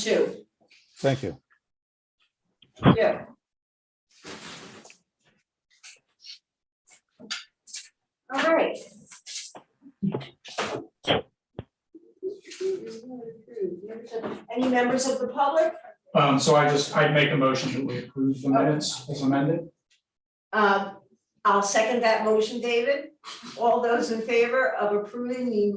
2. Thank you. Yeah. All right. Any members of the public? So I'd make a motion that we approve the minutes as amended. I'll second that motion, David. All those in favor of approving the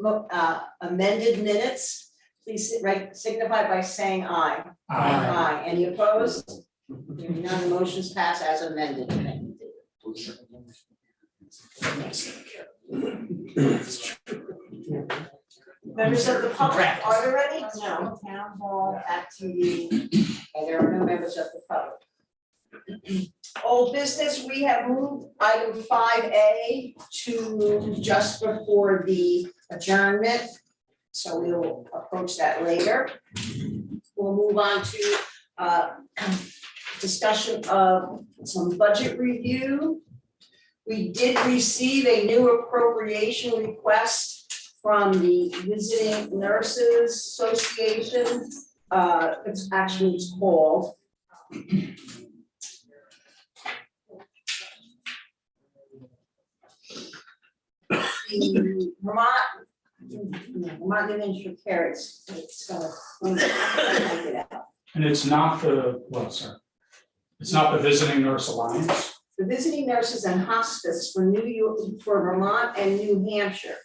amended minutes, please signify by saying aye. Aye. Any opposed? Hearing none, the motions pass as amended. Thank you, David. Members of the public, are there any? No, town hall activity, and there are no members of the public. Old business, we have moved item 5A to just before the adjournment, so we'll approach that later. We'll move on to discussion of some budget review. We did receive a new appropriation request from the Visiting Nurses Association. It's called. The Vermont Ministry of Care, it's gonna take it out. And it's not the, it's not the Visiting Nurse Alliance. The Visiting Nurses and Hospice for for Vermont and New Hampshire,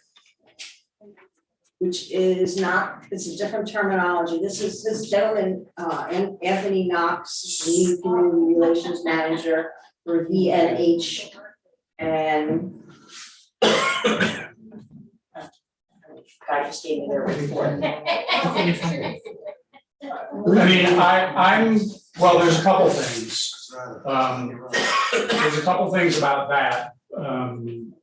which is not, it's a different terminology. This gentleman, Anthony Knox, the Community Relations Manager for VNH, and I just gave me their report. I mean, I'm, well, there's a couple things. There's a couple things about that. I mean,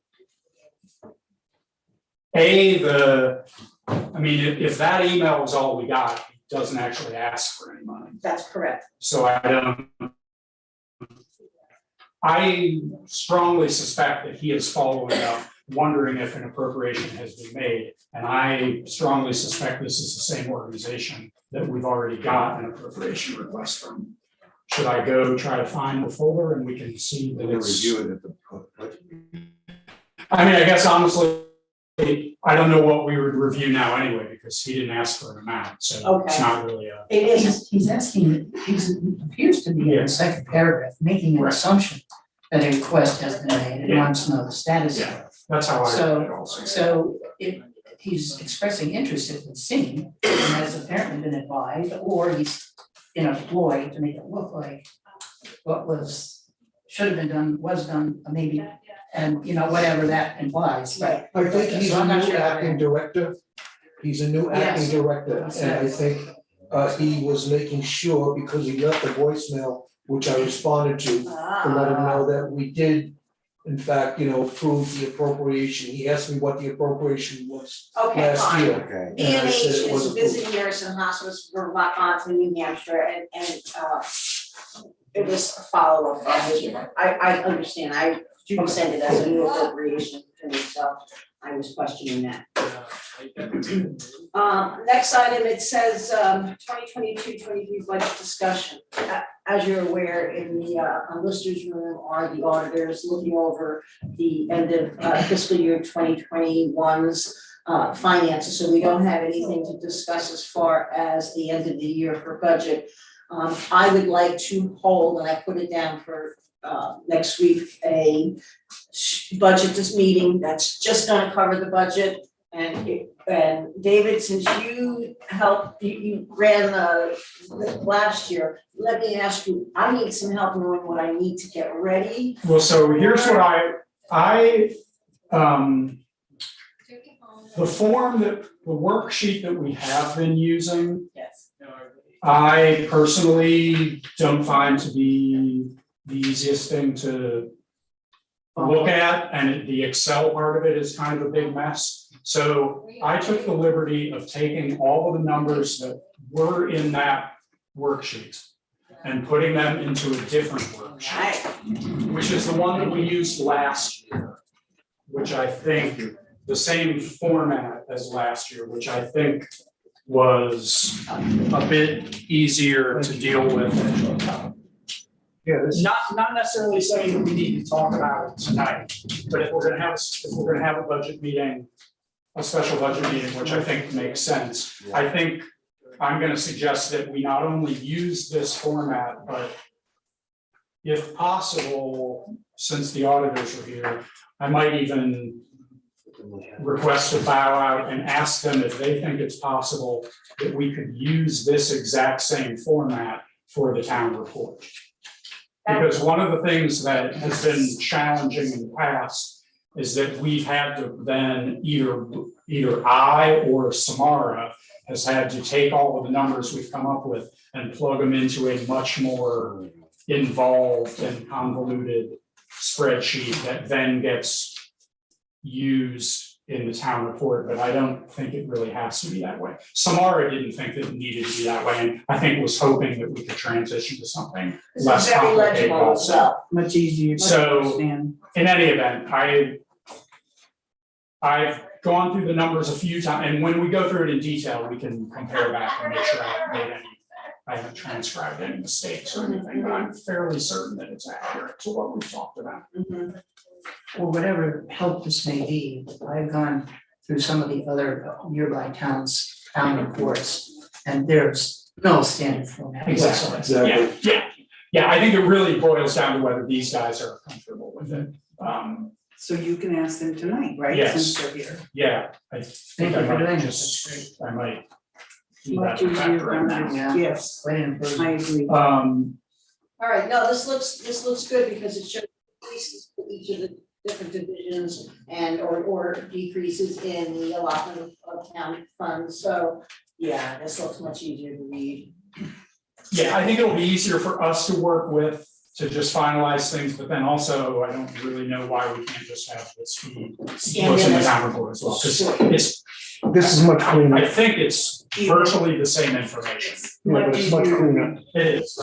if that email is all we got, it doesn't actually ask for any money. That's correct. So I strongly suspect that he is following up, wondering if an appropriation has been made. And I strongly suspect this is the same organization that we've already got an appropriation request from. Should I go try to find the folder and we can see that it's. Review it at the. I mean, I guess honestly, I don't know what we would review now anyway, because he didn't ask for an amount, so it's not really a. It is. He's asking, it appears to be in the second paragraph, making an assumption that a request has been made and wants to know the status of it. That's how I read it also. So he's expressing interest if it's seen and has apparently been advised, or he's in a ploy to make it look like what should have been done, was done, maybe, and whatever that implies, but. I think he's So a I'm not new sure. acting director. He's a new acting director, and I think he was making sure, because he left a voicemail, which I responded to let him know that we did, in fact, approve the appropriation. He asked me what the appropriation was Okay, last fine. year. Okay. And I VNH said it was is approved. Visiting Nurse and Hospice for Vermont and New Hampshire, and it was a follow-up from his, I understand, you send it as a new appropriation to me, so I was questioning that. Next item, it says 2022-23 budget discussion. As you're aware, in the listers room are the auditors looking over the end of fiscal year 2021's finances, so we don't have anything to discuss as far as the end of the year for budget. I would like to hold, and I put it down for next week, a budget meeting that's just gonna cover the budget. And David, since you helped, you ran the last year, let me ask you, I need some help knowing what I need to get ready. Well, so here's what the form the worksheet that we have been using, Yes. I personally don't find to be the easiest thing to look at, and the Excel part of it is kind of a big mess. So I took the liberty of taking all of the numbers that were in that worksheet and putting them into a different worksheet, which is the one that we used last year, which I think the same format as last year, which I think was a bit easier to deal with. Yeah, this, Not necessarily saying that we need to talk about it tonight, but if we're gonna have a budget meeting, a special budget meeting, which I think makes sense, I think I'm gonna suggest that we not only use this format, but if possible, since the auditors are here, I might even request a bow out and ask them if they think it's possible that we could use this exact same format for the town report. Because one of the things that has been challenging in the past is that we've had to then either I or Samara has had to take all of the numbers we've come up with and plug them into a much more involved and convoluted spreadsheet that then gets used in the town report, but I don't think it really has to be that way. Samara didn't think that it needed to be that way, and I think was hoping that we could transition to something This less is very complicated legible as also. well. Much easier to So- understand. In any event, I've gone through the numbers a few times, and when we go through it in detail, we can compare back and make sure I haven't transcribed any mistakes or anything, but I'm fairly certain that it's accurate to what we've talked about. Mhm. For whatever help this may be, I've gone through some of the other nearby towns, town reports, and there's no standard format whatsoever. exactly. Yeah, I think it really boils down to whether these guys are comfortable with it. So you can ask them tonight, right? Yes. Since they're here. Yeah, I think Thank I you for might doing just, this. I might do Much that easier factor in to now. understand. Yes, Quite an improvement. I agree. All right, no, this looks good because it shows increases for each of the different divisions and or decreases in the allotment of town funds, so, yeah, this looks much easier to read. Yeah, I think it'll be easier for us to work with, to just finalize things, but then also, I don't really know why we can't just have this be Scan pushed in the in. town report as well, because Sure. it's, This is much I cleaner, think it's virtually the same information. yeah, but it's much cleaner. It is,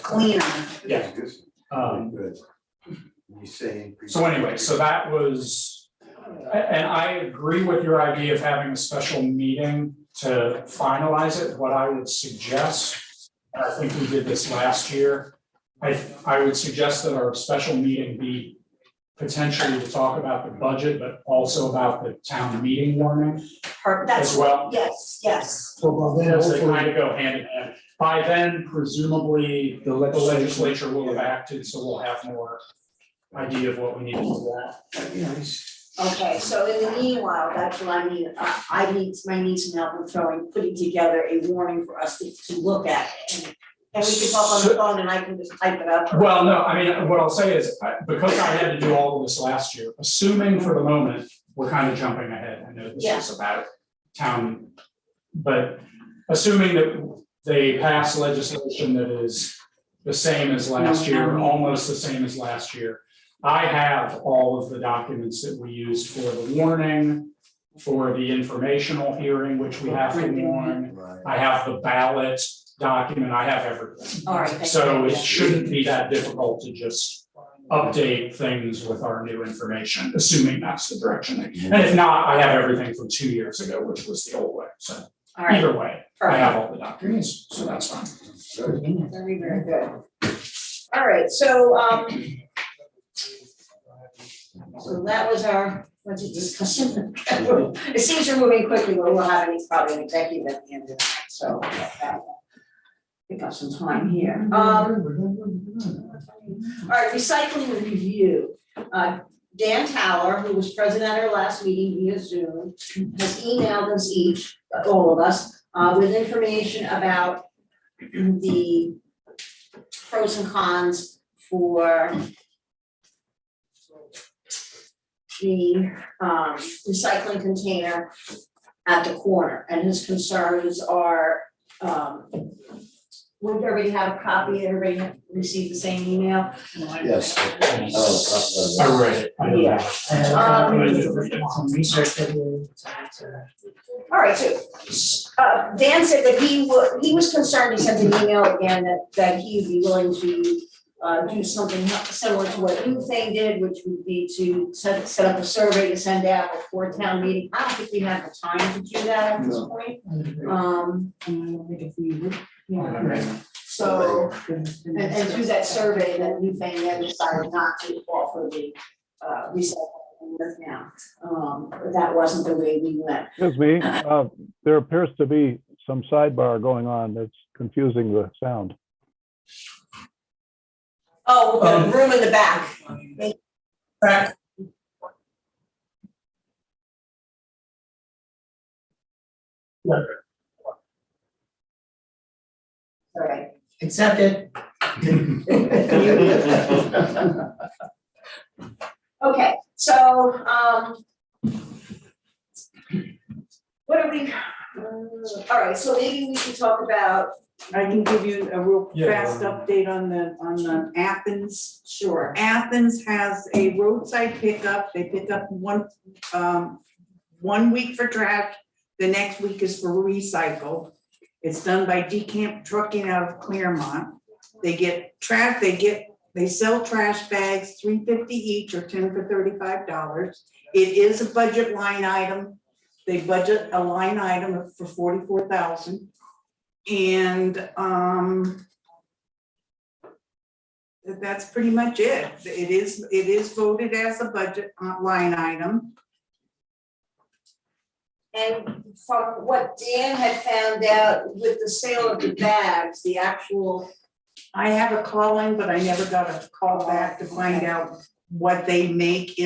Cleaner. yeah. Um, You say. So anyway, so that was, and I agree with your idea of having a special meeting to finalize it. What I would suggest, and I think we did this last year, I would suggest that our special meeting be potentially to talk about the budget, but also about the town meeting warning That's, as well. yes. So by then, Because they hopefully, kind of go hand in hand. By then, presumably, the the legislature, legislature will have acted, so we'll have more idea of what we need to do. you know, he's, Okay, so in the meanwhile, that's what I need, I need some help with putting together a warning for us to look at. And we can talk on the phone and I can just type it up. Well, no, I mean, what I'll say is, because I had to do all of this last year, assuming for the moment, we're kind of jumping ahead, I know this Yeah. is about town. But assuming that they pass legislation that is the same as last year, or almost the same as last year. I have all of the documents that we used for the warning, for the informational hearing, which we have to warn. I have the ballot document, I have everything. All right, thank you. So it shouldn't be that difficult to just update things with our new information, assuming that's the direction. And if not, I have everything from 2 years ago, which was the old way, so All right, either way, I perfect. have all the documents, so that's fine. Very, very good. All right, so that was our budget discussion. It seems we're moving quickly, but we'll have probably an executive at the end of the night, so pick up some time here. All right, recycling review. Dan Tower, who was present at our last meeting via Zoom, has emailed us each, all of us, with information about the pros and cons for the recycling container at the corner, and his concerns are, would everybody have a copy, everybody have received the same email? Yes. I read it. I know Yeah. that. Some research that we. All right, so Dan said that he was concerned, he sent an email again that he would be willing to do something similar to what Thing did, which would be to set up a survey to send out before town meeting. I don't think we have the time to do that at this point. I don't think if we would, yeah. So, and through that survey, that Thing then decided not to offer the recycling with now. But that wasn't the way we went. Excuse me, there appears to be some sidebar going on that's confusing the sound. Oh, the room in the back. Back. All right. Accepted. Okay, so, what are we, all right, so maybe we should talk about, I can give you a real Yeah. fast update on the Athens. sure, Athens has a roadside pickup. They pick up one week for trash, the next week is for recycle. It's done by Decamp Trucking out of Claremont. They get trash, they sell trash bags, $3.50 each or 10 for $35. It is a budget line item. They budget a line item for $44,000. And that's pretty much it. It is voted as a budget line item. and from what Dan had found out with the sale of the bags, the actual, I have a call in, but I never got a call back to find out what they make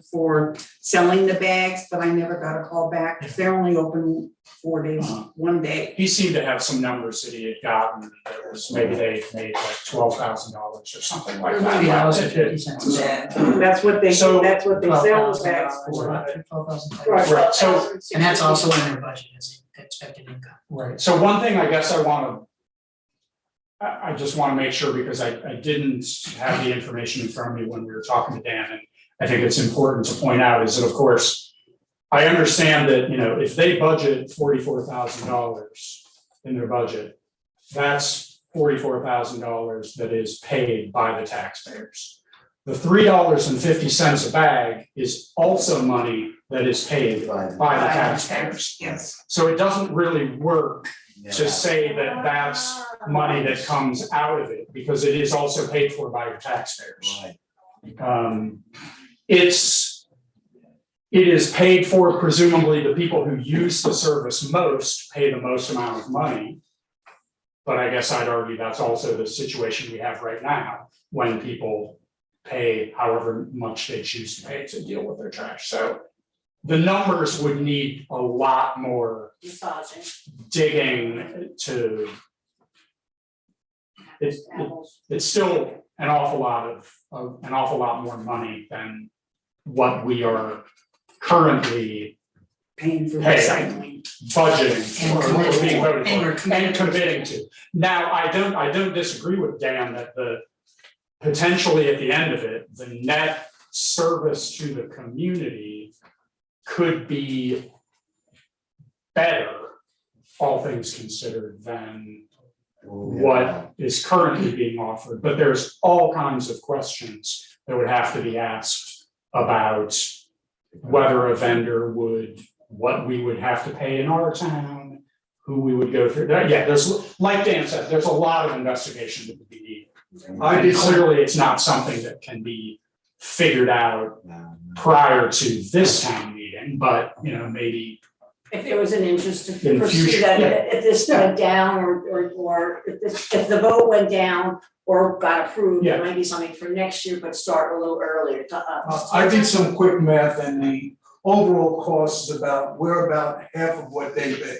for selling the bags, but I never got a call back. They're only open 4 days, one day. He seemed to have some numbers that he had gotten, that was, maybe they made like $12,000 or something like that. $3.50 a bag. That's what they So- sell the bags $12,000, for. about $12,000. Right, so- And that's also in their budget as expected income. Right, so one thing I guess I just wanna make sure, because I didn't have the information in front of me when we were talking to Dan, and I think it's important to point out is that, of course, I understand that, if they budget $44,000 in their budget, that's $44,000 that is paid by the taxpayers. The $3.50 a bag is also money that is paid by the taxpayers. Yes. So it doesn't really work to say that that's money that comes out of it, because it is also paid for by your taxpayers. Right. It is paid for, presumably the people who use the service most pay the most amount of money. But I guess I'd argue that's also the situation we have right now, when people pay however much they choose to pay to deal with their trash. So the numbers would need a lot more massaging. digging to. It's still an awful lot more money than what we are currently Paying for Hey. recycling. budgeting And or being voted and we're for committed and to. committing to. Now, I don't disagree with Dan that potentially at the end of it, the net service to the community could be better, all things considered, than what is currently being offered. But there's all kinds of questions that would have to be asked about whether a vendor what we would have to pay in our town, who we would go through. Yeah, there's, like Dan said, there's a lot of investigation that would be needed. And clearly, it's not something that can be figured out prior to this town meeting, but, maybe. If there was an interest to In the pursue future, that, yeah. if this went down or if the vote went down or got approved, Yeah. it might be something for next year, but start a little earlier to I did some quick math and the overall cost is we're about half of what they pay.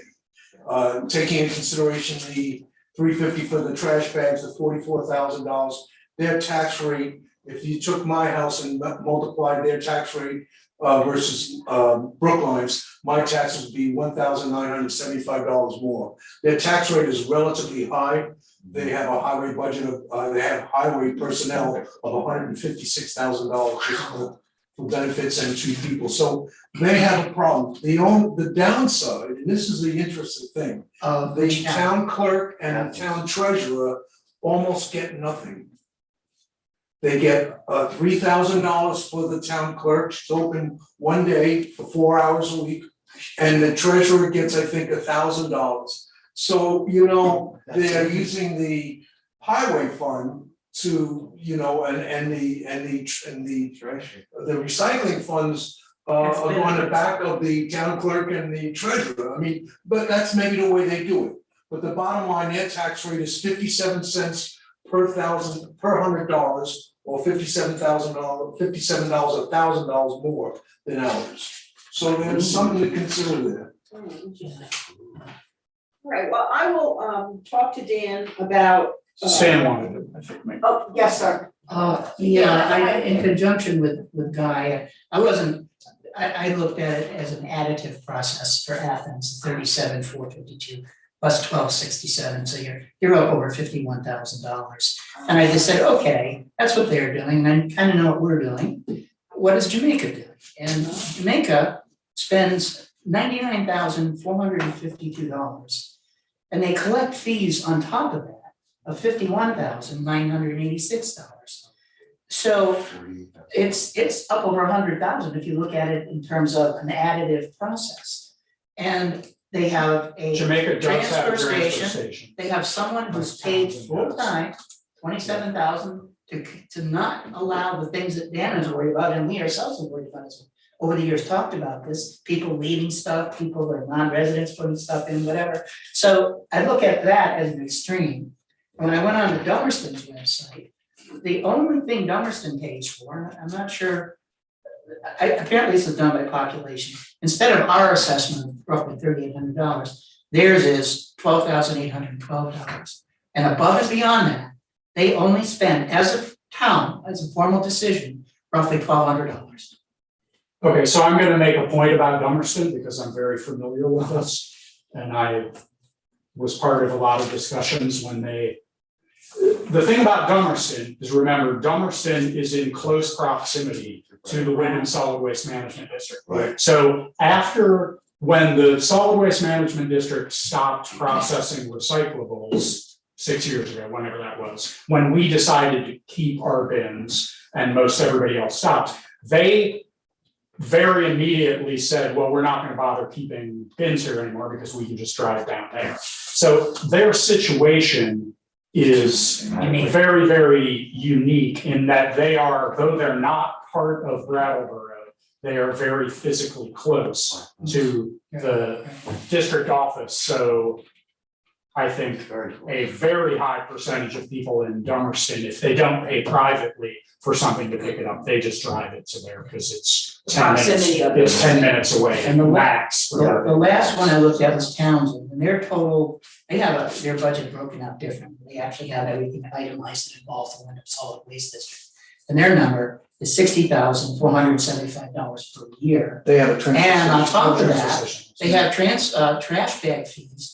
Taking into consideration the $3.50 for the trash bags, the $44,000, their tax rate, if you took my house and multiplied their tax rate versus Brookline's, my tax would be $1,975 more. Their tax rate is relatively high. They have a highway budget of, they have highway personnel of $156,000 just for benefits and 2 people, so they have a problem. The downside, and this is the interesting thing, the town clerk and town treasurer almost get nothing. They get $3,000 for the town clerk, she's open one day for 4 hours a week. And the treasurer gets, I think, $1,000. So, you know, they're using the highway fund to, you know, and the recycling funds are on the back of the town clerk and the treasurer. I mean, but that's maybe the way they do it. But the bottom line, their tax rate is 57 cents per $100, or $57,000, $1,000 more than ours. So there's something to consider there. All right, well, I will talk to Dan about. Sam wanted it, I think, maybe. Oh, yes, sir. In conjunction with Guy, I looked at it as an additive process for Athens, 37,452 plus 1267, so you're up over $51,000. And I just said, okay, that's what they're doing, and I kind of know what we're doing. What is Jamaica doing? And Jamaica spends $99,452, and they collect fees on top of that of $51,986. So it's up over 100,000 if you look at it in terms of an additive process. And they have a Jamaica does have a transfer transfer station. station. They have someone who's paid full-time, 27,000, to not allow the things that Dan is worried about, and we ourselves are worried about as well. Over the years, talked about this, people leaving stuff, people that are non-residents putting stuff in, whatever. So I look at that as an extreme. When I went on to Dummerston's website, the only thing Dummerston pays for, and I'm not sure, apparently this is done by population. Instead of our assessment of roughly $3,800, theirs is $12,812. And above and beyond that, they only spend, as a town, as a formal decision, roughly $1,200. Okay, so I'm gonna make a point about Dummerston because I'm very familiar with this. And I was part of a lot of discussions when the thing about Dummerston is, remember, Dummerston is in close proximity to the Wyndham Solid Waste Management District. Right. So when the Solid Waste Management District stopped processing recyclables 6 years ago, whenever that was, when we decided to keep our bins and most everybody else stopped, they very immediately said, well, we're not gonna bother keeping bins here anymore because we can just drive down there. So their situation is very, very unique in that they are, though they're not part of Brattleboro, they are very physically close to the district office. So I think a very high percentage of people in Dummerston, if they don't pay privately for something to pick it up, they just drive it to there because it's 10 minutes. Proximity of it. It's 10 minutes away And the max. The last one I looked at was Townsend, and their total, they have their budget broken out different. They actually have everything itemized and involved in the Solid Waste District. And their number is $60,475 per year. They have a transfer. And on top of that, Station. they have trash bag fees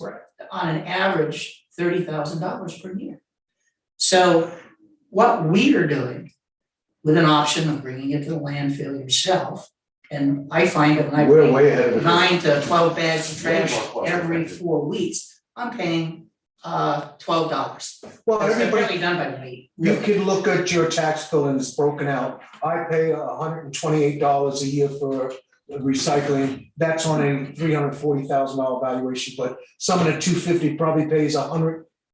on an average $30,000 per year. So what we are doing with an option of bringing it to the landfill yourself, and I find that when I We're way bring ahead of it. 9 to 12 bags of trash Way more cost every effective. 4 weeks, I'm paying $12. Well, That's everybody, really done by weight. you can look at your tax bill and it's broken out. I pay $128 a year for recycling. That's on a $340,000 valuation, but someone at $250 probably pays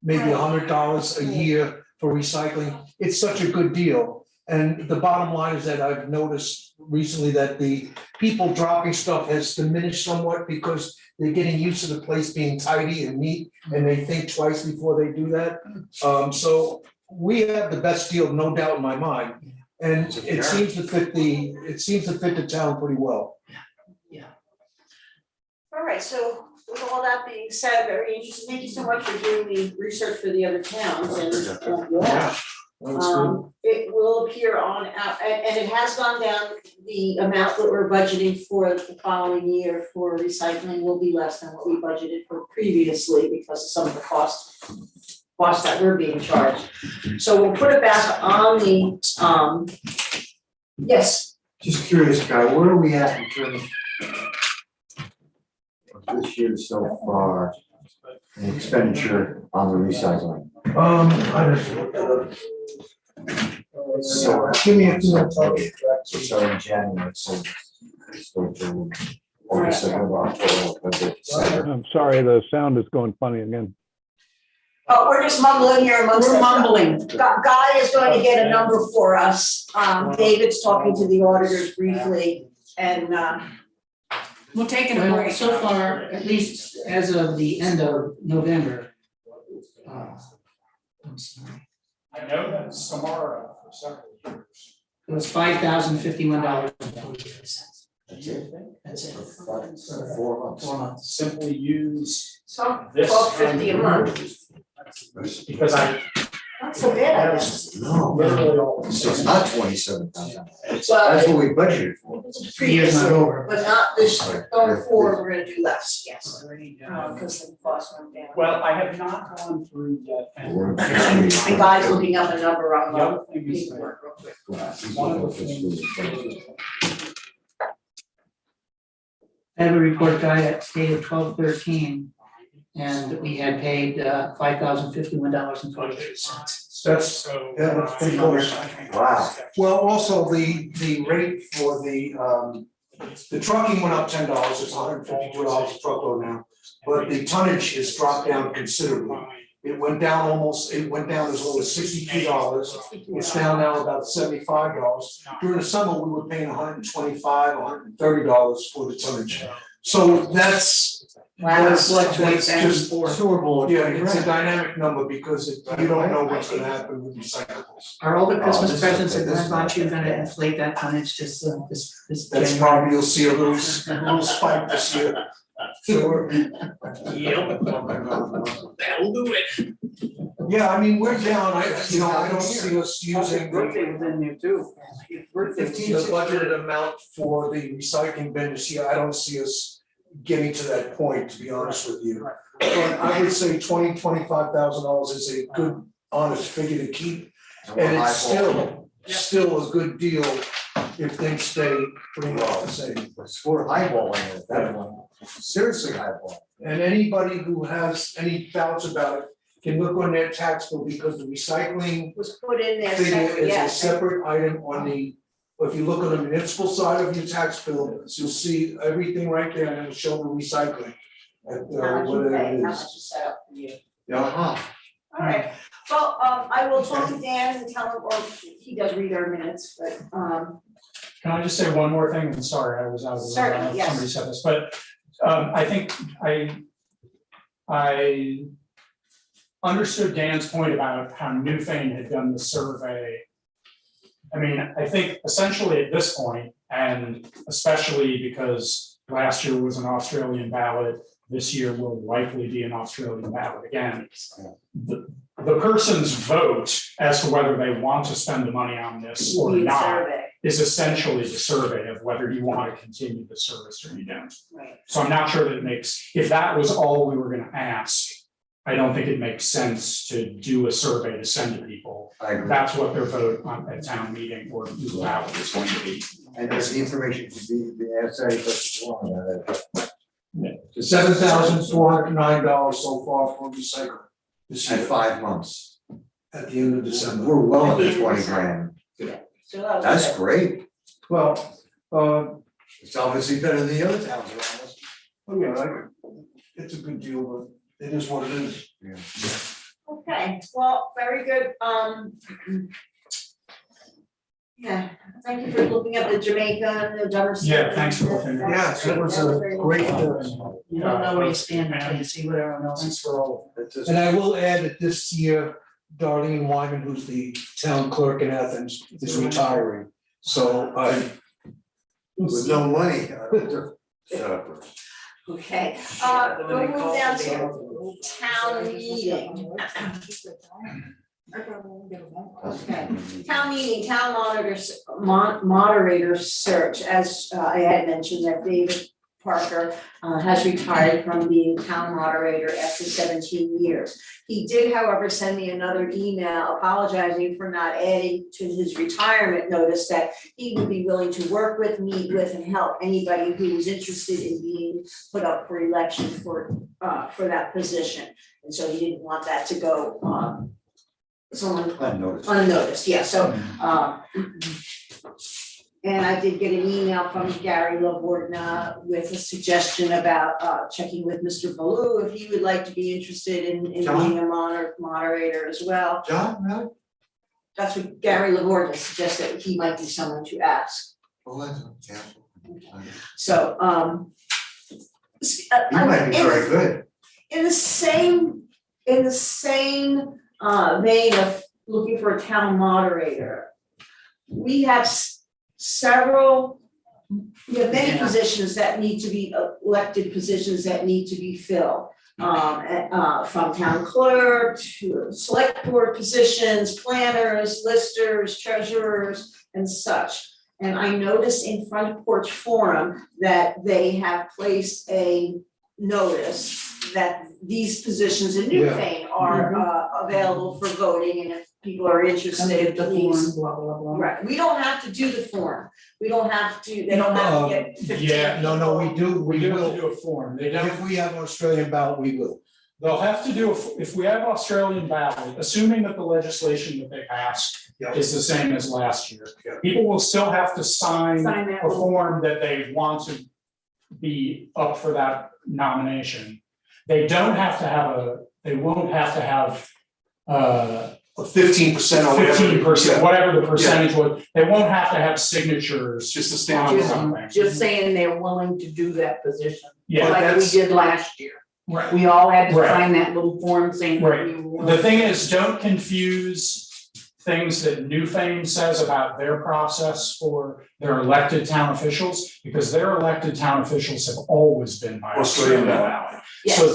maybe $100 a year for recycling. It's such a good deal. And the bottom line is that I've noticed recently that the people dropping stuff has diminished somewhat because they're getting used to the place being tidy and neat, and they think twice before they do that. So we have the best deal, no doubt in my mind, and it seems to fit the town pretty well. All right, so with all that being said, very interesting. Thank you so much for doing the research for the other towns and yeah. That's good. It will appear on, and it has gone down, the amount that we're budgeting for the following year for recycling will be less than what we budgeted for previously because of some of the costs that we're being charged. So we'll put it back on the, yes, Just curious, Guy, where are we at in terms of this year so far? in Expenditure on the recycling. I just looked at it. So Give me a few minutes. So in January, so till August, September, October, November, December. I'm sorry, the sound is going funny again. Oh, we're just mumbling here amongst We're ourselves. mumbling. Guy is going to get a number for us. David's talking to the auditors briefly and, We're taking a break so far, at least as of the end of November. I'm sorry, I know that Samara for several years. it was $5,051.43. That's it. That's it. For 4 months. 4 months. Simply use some this. $12.50 a month. Because I Not so bad, I guess. No, literally always. so it's not 27,000. Well, That's what we budgeted for. Year's not over. but not this, going forward, we're gonna do less, yes. Because the cost went down. Well, I have not gone through yet. We're- The guy's looking up a number on The the other thing is that paperwork real quick. one of the things. I have a report guy that stated 12/13, and we had paid $5,051.43. That's, yeah, that's pretty close. Wow. Well, also the rate for the trucking went up $10, it's $152 a truckload now. But the tonnage has dropped down considerably. It went down as low as $62. It's down now about $75. During the summer, we were paying $125, $130 for the tonnage. So that's Fluctuates back and just forth. yeah, it's a dynamic number because you don't know what's gonna happen with recyclables. Are all the Christmas this- presents that this- Glenn bought you gonna inflate that tonnage this That's January? probably, you'll see a little spike this year. Sure. That'll do it. Yeah, I mean, we're down, I don't see us using Birthday was in there too. the budgeted amount for the recycling bin this year, I don't see us getting to that point, to be honest with you. But I would say $25,000 is a good, honest figure to keep, and it's still a good deal if things stay pretty much the same. It's for highballing it, that one, seriously highballing. And anybody who has any doubts about it can look on their tax bill, because the recycling Was put in there figure separate, is a yes. separate item on the, if you look on the municipal side of your tax bill, you'll see everything right there, and it'll show the recycling. How much you What pay, it how is. much is set up for you. Uh-huh. All right, well, I will talk to Dan and tell him, or he does read our minutes, but, Can I just say one more thing? I'm sorry, I was out of the room. I don't know if Certainly, yes. Somebody said this, but I think I understood Dan's point about how Newfane had done the survey. I mean, I think essentially at this point, and especially because last year was an Australian ballot, this year will likely be an Australian ballot again. The person's vote as to whether they want to spend the money on this or need a not survey, is essentially the survey of whether you want to continue the service or you don't. right. So I'm not sure that it makes, if that was all we were gonna ask, I don't think it makes sense to do a survey to send to people. I agree. That's what their vote on at town meeting or the ballot is going to be. And there's the information to be asked, any questions you want about it. $7,409 so far for recycling this At year, 5 months. at the end of December. We're well under 20 grand. So that was That's good. great. Well, It's obviously better than the other towns around us. it's a good deal, but it is what it is. Yeah. Okay, well, very good, yeah, thank you for looking at the Jamaica and the Jefferson. Yeah, thanks for looking. Yes, it was a great, You don't know where you stand until you see what everyone else Thanks is. for all of It's just- and I will add that this year, Darlene Wyman, who's the town clerk in Athens, is retiring. So With no money. Okay, we'll move down to town meeting. Okay, town meeting, town moderator search, as I had mentioned that David Parker has retired from being town moderator after 17 years. He did, however, send me another email apologizing for not adding to his retirement notice that he would be willing to work with, meet with, and help anybody who was interested in being put up for election for that position. And so he didn't want that to go someone Unnoticed. unnoticed, yeah, so, and I did get an email from Gary Labordna with a suggestion about checking with Mr. Baloo if he would like to be interested in John? being a moderator as well. John, really? That's what Gary Labordna suggested, he might be someone to ask, Well, that's, yeah. so, You might be very good. in the same vein of looking for a town moderator, we have we have many positions that need to be elected positions that need to be filled. From town clerk to select board positions, planners, listers, treasurers, and such. And I noticed in Front Porch Forum that they have placed a notice that these positions in Newfane are available for voting, and if people are Come interested, get the please. form, blah, blah, blah. Right, we don't have to do the form, we don't have to, they don't have to get 15 Yeah, No, we do, We we do have to will. do a form, they don't, If we have an Australian ballot, we will. they'll have to do, if we have Australian ballot, assuming that the legislation that they passed Yeah. is the same as last year. Yeah. People will still have to sign Sign that a little- form that they want to be up for that nomination. They don't have to have they won't have to have 15% or whatever. 15%, Yeah. whatever the percentage was, they won't have to have signatures. Just a on stamp. something. Just saying they're willing to do that position, Yeah, like we that's- did last year. right. We all had to Right. sign that little form saying that Right. we were. The thing is, don't confuse things that Newfane says about their process for their elected town officials, because their elected town officials have always been by Australian ballot. So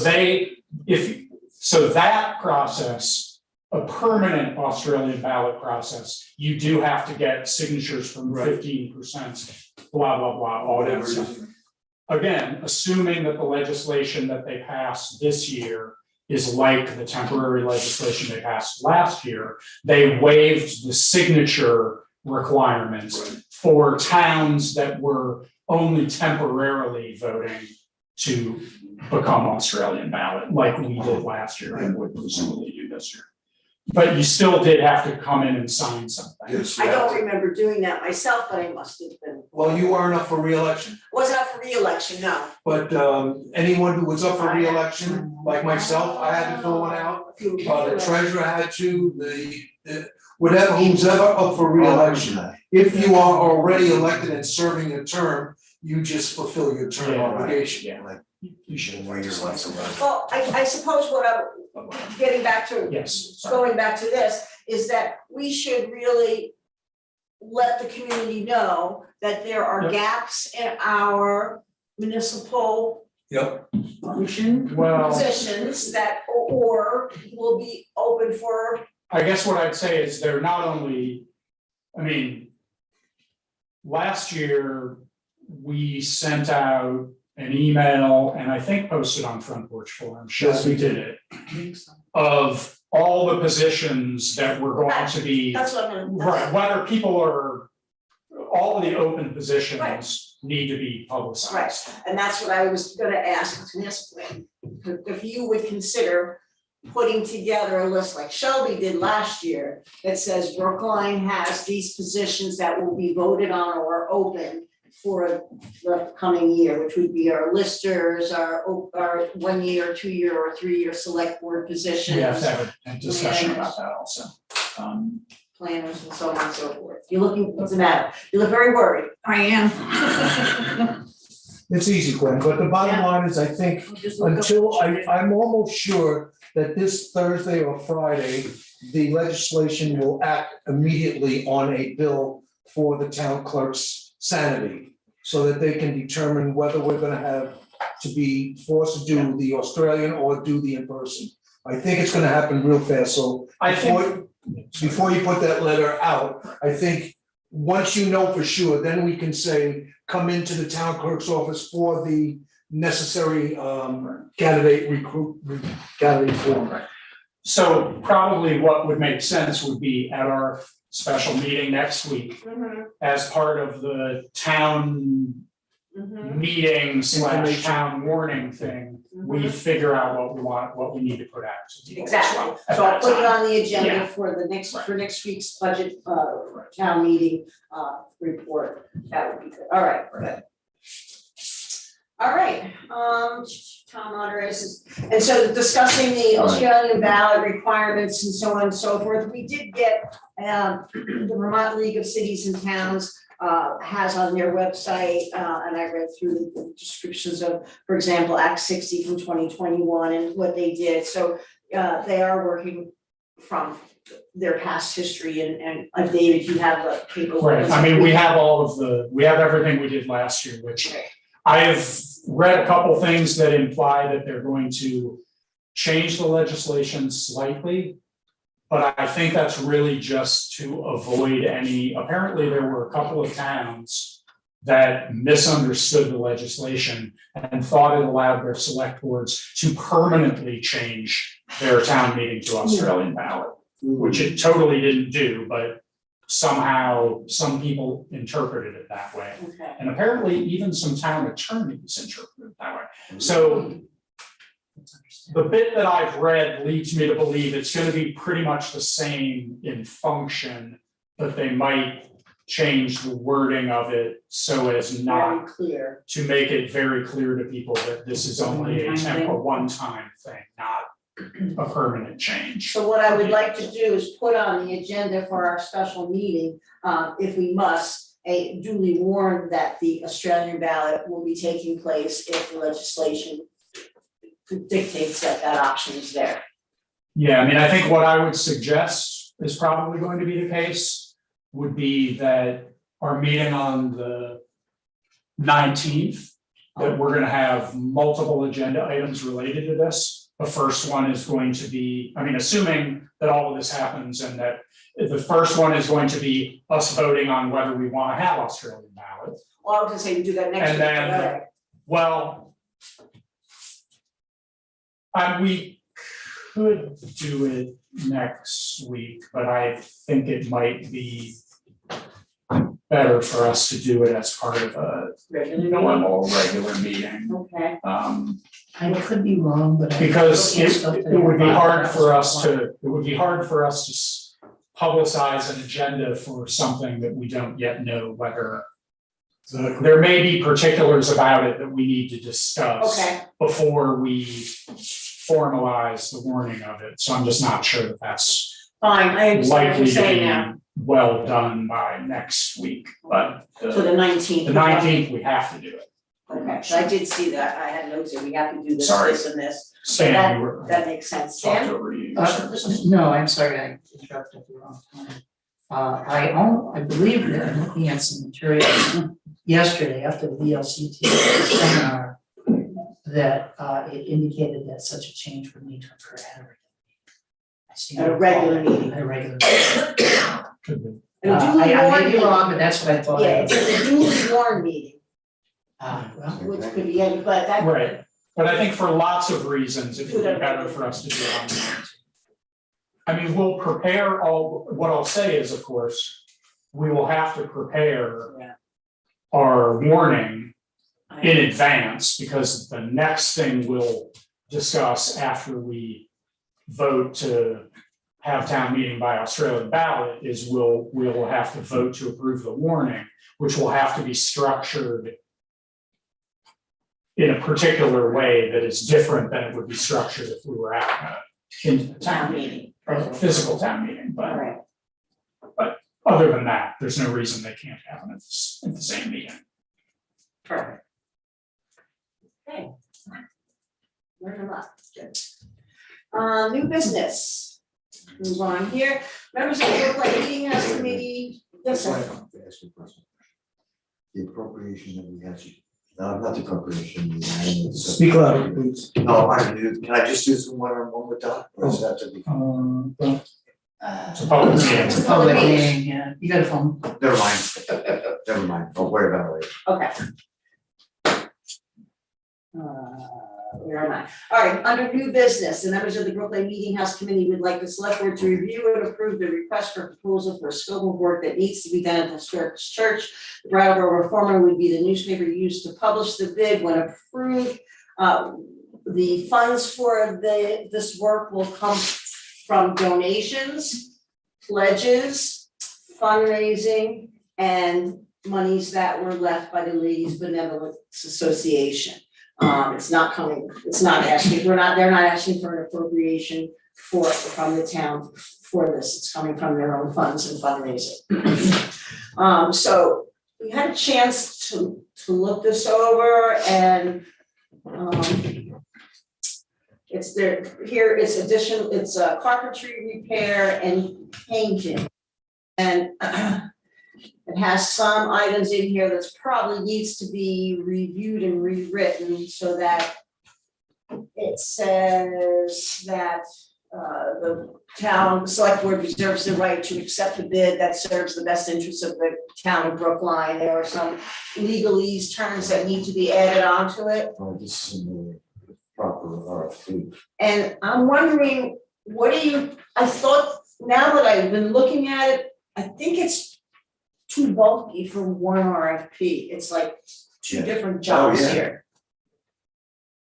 so that process, a permanent Australian ballot process, you do have to get signatures from Right. 15%, blah, blah, blah, all that stuff. Again, assuming that the legislation that they passed this year is like the temporary legislation they passed last year, they waived the signature requirements for towns that were only temporarily voting to become Australian ballot, like we did last year and would presumably do this year. But you still did have to come in and sign something. Yes, I don't remember doing that myself, but I must have been, Well, you aren't up for reelection, wasn't up for reelection, no. but anyone who was up for reelection, like myself, I had to fill one out. The treasurer had to, whatever, who's ever up for reelection. If you are already elected and serving a term, you just fulfill your term Yeah, right. obligation. Yeah. Like, you should wear your life around. Well, I suppose what I'm getting back to, Yes, sorry. going back to this, is that we should really let the community know that there are Yep. gaps in our municipal Yep. Function. Well, positions that, or will be open for, I guess what I'd say is they're not only, I mean, last year, we sent out an email and I think posted on Front Porch Forum, Yes, we Shelby did it, of all the positions that were going to be, that's what I'm. right, whether people are, all of the open positions need to be publicized. Right, and that's what I was gonna ask this way, if you would consider putting together a list like Shelby did last year that says Brookline has these positions that will be voted on or open for the coming year, which would be our listers, our 1 year, 2 year, or 3 year select board positions. We have to have a discussion about that also. Planners and so on and so forth. You're looking, what's the matter? You look very worried. I am. It's easy, Gwen, but the bottom line is, I think, Just look up- until I'm almost sure that this Thursday or Friday, the legislation will act immediately on a bill for the town clerk's sanity, so that they can determine whether we're gonna have to be forced to do the Australian or do the in-person. I think it's gonna happen real fast, so I think, before you put that letter out, I think, once you know for sure, then we can say, come into the town clerk's office for the necessary candidate form. so probably what would make sense would be at our special meeting next week, as part of the town meeting / town warning thing, we figure out what we want, what we need to put out to people as Exactly, well at so I'll that put it time. on the agenda Yeah. for the next week's budget, town meeting, report, that would be good, all right, good. All right, town moderators, and so discussing the Australian ballot requirements and so on and so forth, we did get, the Vermont League of Cities and Towns has on their website, and I read through the descriptions of, for example, Act 60 from 2021 and what they did, so they are working from their past history and David, you have the paperwork. Right, I mean, we have we have everything we did last year, which I have read a couple things that imply that they're going to change the legislation slightly. But I think that's really just to avoid any, apparently there were a couple of towns that misunderstood the legislation and thought it allowed their select boards to permanently change their town meeting to Australian ballot, which it totally didn't do, but somehow some people interpreted it that way. Okay. And apparently even some town attorneys interpreted it that way. So the bit that I've read leads me to believe it's gonna be pretty much the same in function, but they might change the wording of it so as Very not clear. to make it very clear to people that this is only a one-time thing, not a permanent change. So what I would like to do is put on the agenda for our special meeting, if we must, a duly warn that the Australian ballot will be taking place if the legislation dictates that that option is there. Yeah, I mean, I think what I would suggest is probably going to be the case would be that our meeting on the 19th, that we're gonna have multiple agenda items related to this. The first one is going to be, I mean, assuming that all of this happens and that the first one is going to be us voting on whether we wanna have Australian ballots. Well, I was gonna say we do that next And week, then- all right. Well, we could do it next week, but I think it might be better for us to do it as part of a normal, regular meeting. Okay, I could be wrong, but I. Because looking at stuff that it would be I- hard for us to publicize an agenda for something that we don't yet know whether. There may be particulars about it that we need to discuss. okay, Before we formalize the warning of it, so I'm just not sure that that's fine, I understand what likely you're to saying be now, well done by next week, but so the 19th. the 19th, we have to do it. Okay, so I did see that, I had notes that we have to do this, Sorry. this and this, Stan, you were that makes sense, talked Stan? over you. No, I'm sorry, I interrupted at the wrong time. I believe that I'm looking at some materials yesterday after the VLCT seminar, that it indicated that such a change would need to occur at a regular meeting. I seem to At a regular recall meeting. At a regular meeting. Could be. And a duly I warned may be meeting. wrong, but that's what I thought. Yeah, it's a duly warned meeting, Well, which could be any, but that. Right, but I think for lots of reasons, it would be better for us to do it on the 19th. I mean, we'll prepare what I'll say is, of course, we will have to prepare Yeah. our warning in advance, because the next thing we'll discuss after we vote to have town meeting by Australian ballot is we'll have to vote to approve the warning, which will have to be structured in a particular way that is different than it would be structured if we were at in a town meeting, or a physical town meeting, All but right, other than that, there's no reason they can't happen at the same meeting. perfect. Okay. Learn a lot, good. New business, move on here, members of the Brookline Meeting House Committee, yes, I sir. have to ask you a question. The appropriation that we had, no, not the appropriation. the- Speak louder, please. No, can I just do this one with Doc? Or is that to be, Well, it's a public meeting. It's a public meeting, yeah, you got a phone. never mind, I'll worry about it later. Okay. where am I? All right, under new business, the members of the Brookline Meeting House Committee would like the select board to review and approve the request for proposal for a scope of work that needs to be done at the historic church. The Brattleboro Reformer would be the newspaper used to publish the bid. When approved, the funds for this work will come from donations, pledges, fundraising, and monies that were left by the Ladies Benevolence Association. It's not asking, they're not asking for an appropriation from the town for this, it's coming from their own funds and fundraising. So we had a chance to look this over and, it's there, here it's it's a carpentry repair and painting. And it has some items in here that's probably needs to be reviewed and rewritten so that it says that the town select board reserves the right to accept a bid that serves the best interests of the town of Brookline. There are some legalese terms that need to be added onto it. This is the proper RFP. And I'm wondering, I thought, now that I've been looking at it, I think it's too bulky for one RFP. It's like two Yeah. different jobs yeah. here.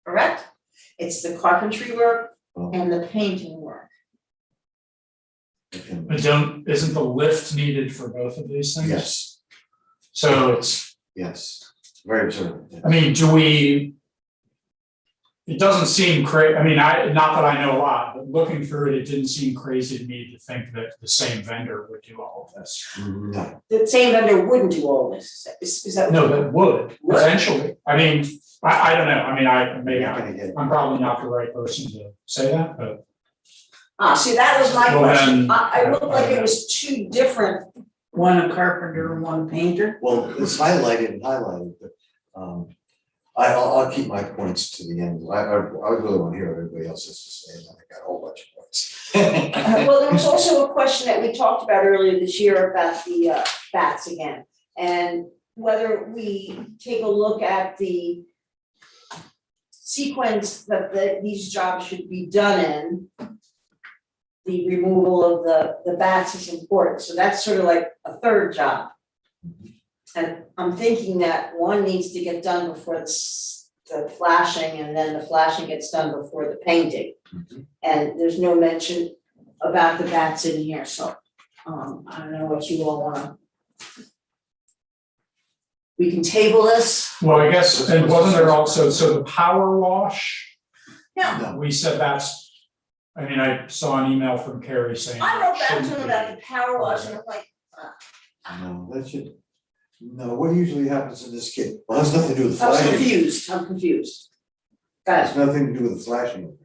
Correct? It's the carpentry work Well, and the painting work. okay. But isn't the lift needed for both of these things? Yes, So it's, yes, very observant. I mean, it doesn't seem I mean, not that I know a lot, but looking through it, it didn't seem crazy to me to think that the same vendor would do all of this. No, The same vendor wouldn't do all this, is that? No, that would, Would. essentially. I mean, I don't know, I mean, maybe you're not gonna get it. I'm probably not the right person to say that, but. See, that was my Well, question. then- I looked like it was two different, One a carpenter and one painter. Well, it's highlighted, but, I'll keep my points to the end. I really want to hear what everybody else has to say, and I got a whole bunch of points. well, there was also a question that we talked about earlier this year about the bats again. And whether we take a look at the sequence that these jobs should be done in. The removal of the bats is important, so that's sort of like a third job. And I'm thinking that one needs to get done before the flashing, and then the flashing gets done before the painting. And there's no mention about the bats in here, so I don't know what you all wanna. We can table this. Well, I guess, and wasn't there also, so the power wash, No, we said I mean, I saw an email from Carrie saying. I wrote back to shouldn't him be. about the power wash, and I'm like, No, that should, no, what usually happens in this case, well, it has nothing to do with I was flashing. I'm confused. It has nothing to do with the flashing. It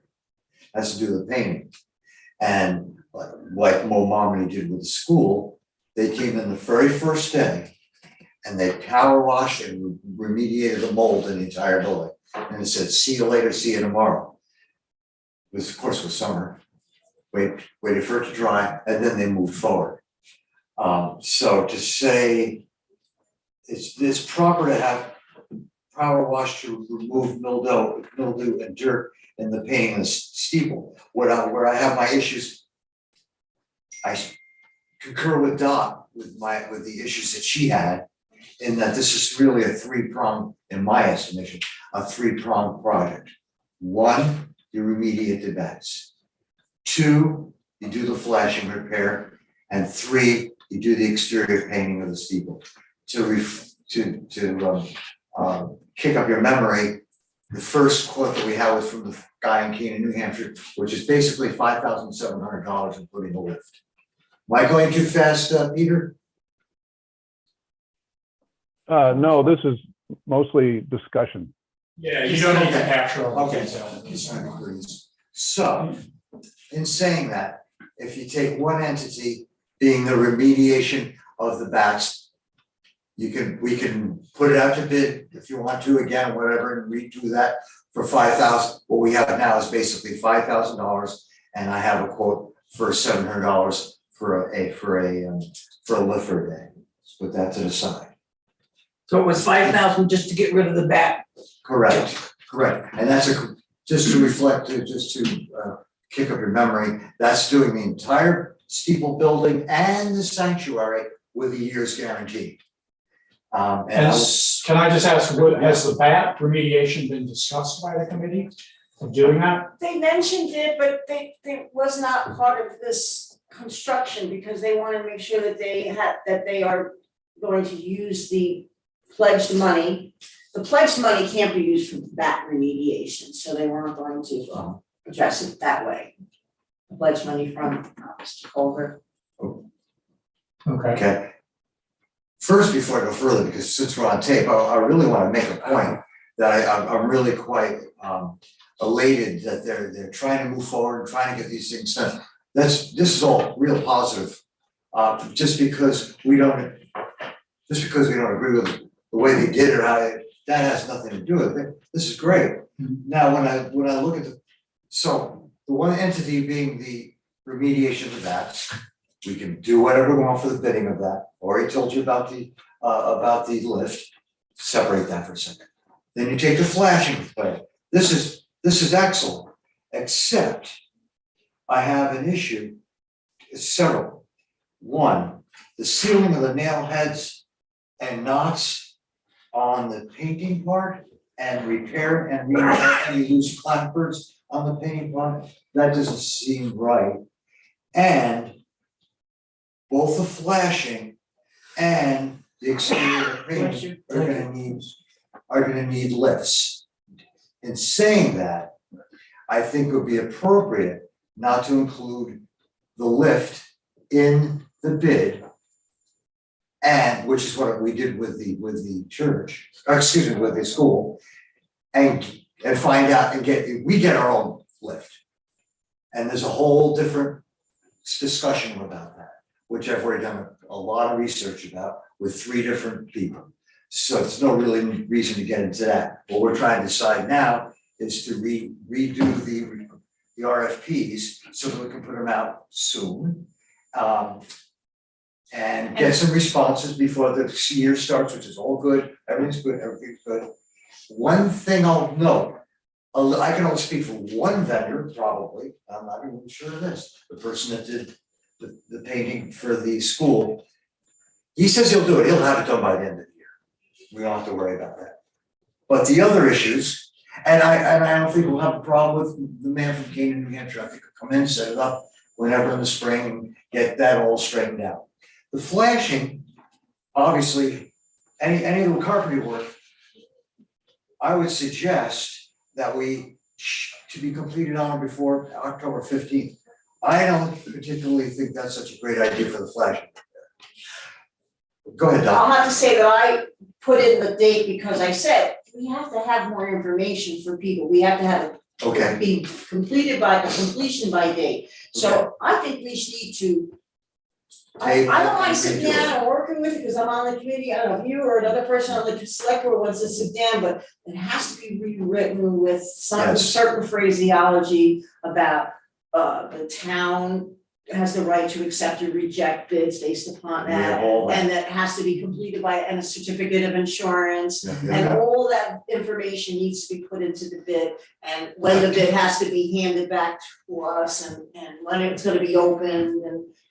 has to do with the painting. And like Mo Mommy did with the school, they came in the very first day and they power washed and remediated the mold in the entire building. And it said, see you later, see you tomorrow. This, of course, was summer. Waited for it to dry, and then they moved forward. So to say it's proper to have power wash to remove mildew and dirt in the painting of the steeple. Where I have my issues, I concur with Dot with the issues that she had, in that this is really a three-pronged, in my estimation, a three-pronged project. One, you remediate the bats. Two, you do the flashing repair, and three, you do the exterior painting of the steeple. To kick up your memory, the first quote that we had was from the guy in Keene, New Hampshire, which is basically $5,700 including the lift. Am I going too fast, Peter? No, this is mostly discussion. Yeah, you don't need to Okay. capture all the Okay. detail. So, in saying that, if you take one entity being the remediation of the bats, we can put it out to bid if you want to again, whatever, and redo that for $5,000. What we have now is basically $5,000, and I have a quote for $700 for a lift for a day. Let's put that to the side. So it was 5,000 just to get rid of the bat. Correct, and that's just to reflect, just to kick up your memory, that's doing the entire steeple building and the sanctuary with a year's guarantee. And Can I just ask, has the bat remediation been discussed by the committee of doing that? They mentioned it, but they was not part of this construction because they wanted to make sure that they are going to use the pledged money. The pledged money can't be used for that remediation, so they weren't going to address it that way. The pledged money from Mr. Culver. Okay. Okay. First, before I go further, because since we're on tape, I really wanna make a point that I'm really quite elated that they're trying to move forward, trying to get these things done. This is all real positive. Just because we don't agree with the way they did it, or how that has nothing to do with it. This is great. Now, when I look at the one entity being the remediation of that, we can do whatever we want for the bidding of that. Already told you about the lift. Separate that for a second. Then you take the flashing play. This is excellent, except I have an issue, several. One, the sealing of the nail heads and knots on the painting part and repair and repair any loose clapboards on the painting part, that doesn't seem right. And both the flashing and the exterior painting are gonna need lifts. In saying that, I think it would be appropriate not to include the lift in the bid. And which is what we did with the church, or excuse me, with the school. And find out and we get our own lift. And there's a whole different discussion about that, which I've already done a lot of research about with 3 different people. So it's no really reason to get into that. What we're trying to decide now is to redo the RFPs so that we can put them out soon. And get some responses before the year starts, which is all good, everything's good. One thing I'll note, I can only speak for one vendor, probably, I'm not even sure of this, the person that did the painting for the school. He says he'll do it, he'll have it done by the end of the year. We don't have to worry about that. But the other issues, and I don't think we'll have a problem with the man from Canaan, New Hampshire. I think he'll come in, set it up whenever in the spring, and get that all straightened out. The flashing, obviously, any little carpentry work, I would suggest that to be completed on or before October 15th. I don't particularly think that's such a great idea for the flashing. Go ahead, Doc. I'll have to say that I put in the date because I said, we have to have more information for people, we have to have it Okay, be completed by a completion by date. So I think we need to. I don't mind sitting down and working with it because I'm on the committee, I don't know if you or another person on the select board wants to sit down, but it has to be rewritten with some Yes. certain phraseology about the town has the right to accept or reject bids based upon we have that. all that. And that has to be completed by, and a certificate of insurance. Yeah. And all that information needs to be put into the bid, and when the bid has to be handed back to us, and when it's gonna be opened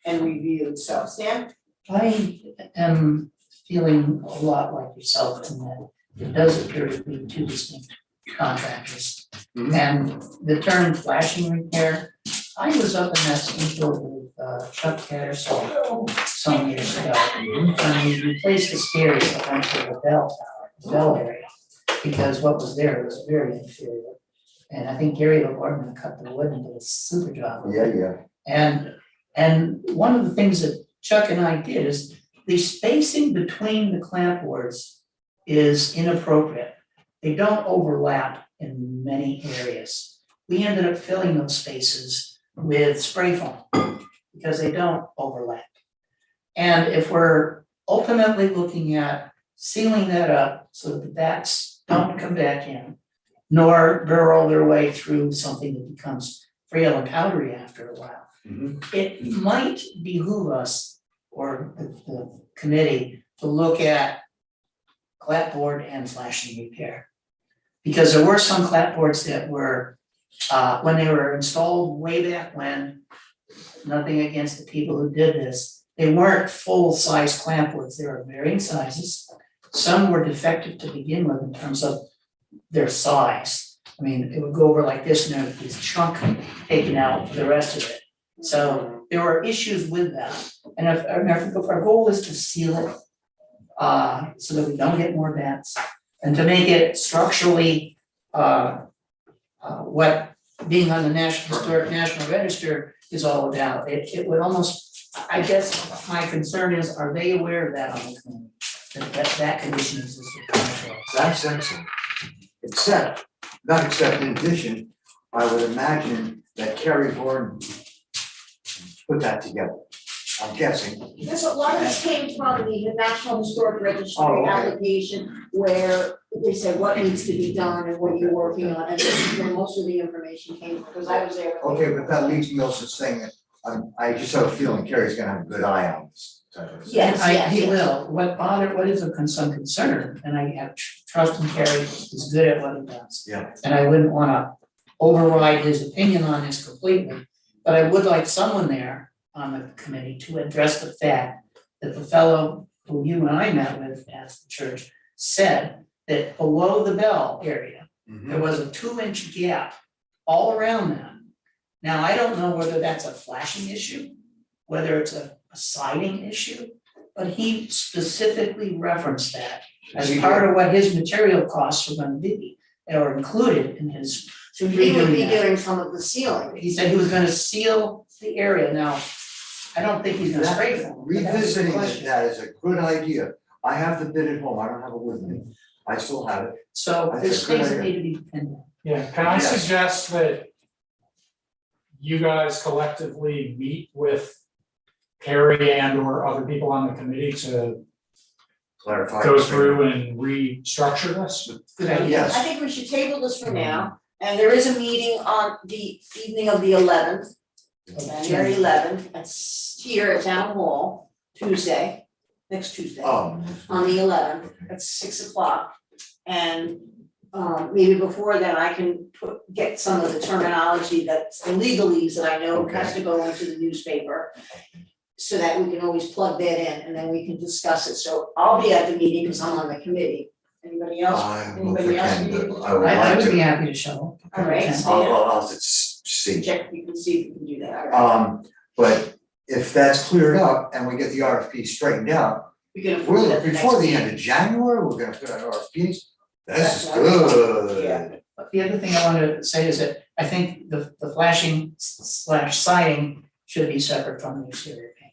and reviewed, so Stan? I am feeling a lot like yourself in that it does appear to be 2 distinct contractors. Mhm. And the term flashing repair, I was up in that field with Chuck Patterson some years ago. And we replaced the stairs that went to the bell tower, the bell area, because what was there was very inferior. And I think Gary LaGuardia cut the wood and did a super job. Yeah. And one of the things that Chuck and I did is the spacing between the clapboards is inappropriate. They don't overlap in many areas. We ended up filling those spaces with spray foam because they don't overlap. And if we're ultimately looking at sealing that up so that the bats don't come back in, nor burrow their way through something that becomes frail and powdery after a while, it might behoove us or the committee to look at clapboard and flashing repair. Because there were some clapboards that were when they were installed way back when, nothing against the people who did this, they weren't full-size clampwoods, they were varying sizes. Some were defective to begin with in terms of their size. I mean, it would go over like this and there would be this chunk taken out for the rest of it. So there were issues with that. And if our goal is to seal it, so that we don't get more vents, and to make it structurally, what being on the National Register is all about, it would almost, I guess, my concern is, are they aware of that on the committee? That condition exists. That's excellent. In addition, I would imagine that Kerry Horn put that together. I'm guessing. There's a lot of this came from the National Historic Registry Oh, okay. application where they said what needs to be done and what you're working on, and this is where most of the information came from, because I was there. Okay, but that leaves me also saying that, I just have a feeling Kerry's gonna have a good eye on this type of thing. Yes. He will, what is some concern, and I have trust in Kerry, he's good at what he does. Yeah. And I wouldn't wanna override his opinion on this completely, but I would like someone there on the committee to address the fact that the fellow who you and I met with at the church said that below the bell area, there was a 2-inch gap all around that. Now, I don't know whether that's a flashing issue, whether it's a siding issue, but he specifically referenced that as part of what his material costs were gonna be, that were included in his. So he would be redoing that. doing some of the sealing. He said he was gonna seal the area. Now, I don't think he's gonna spray foam. but that's the Revisiting question. that is a good idea. I have the bid at home, I don't have it with me. I still have it. So That's there's a good things that idea. need to be pinned down. Yeah, can I Yes. suggest that you guys collectively meet with Carrie and or other people on the committee to Clarify. go through and restructure this? Good idea. Yes. I think we should table this for now, and there is a meeting on the evening of the 11th, January 11th, it's here at Town Hall, Tuesday, next Tuesday. Oh. On the 11th at 6 o'clock. And maybe before then, I can get some of the terminology that's the legalese that I know has to go into the newspaper. So that we can always plug that in and then we can discuss it. So I'll be at the meeting because I'm on the committee. Anybody else? I will Anybody else pretend need- that I would I like would be to. happy to show. All right. I'll just see. Check, you can see if you can do that, all right. But if that's cleared up and we get the RFP straightened out, We can approve it we're at the next before the meeting. end of January, we're gonna put out RFPs. This That's is what I thought, good. yeah. But the other thing I wanted to say is that I think the flashing / siding should be separate from the exterior painting.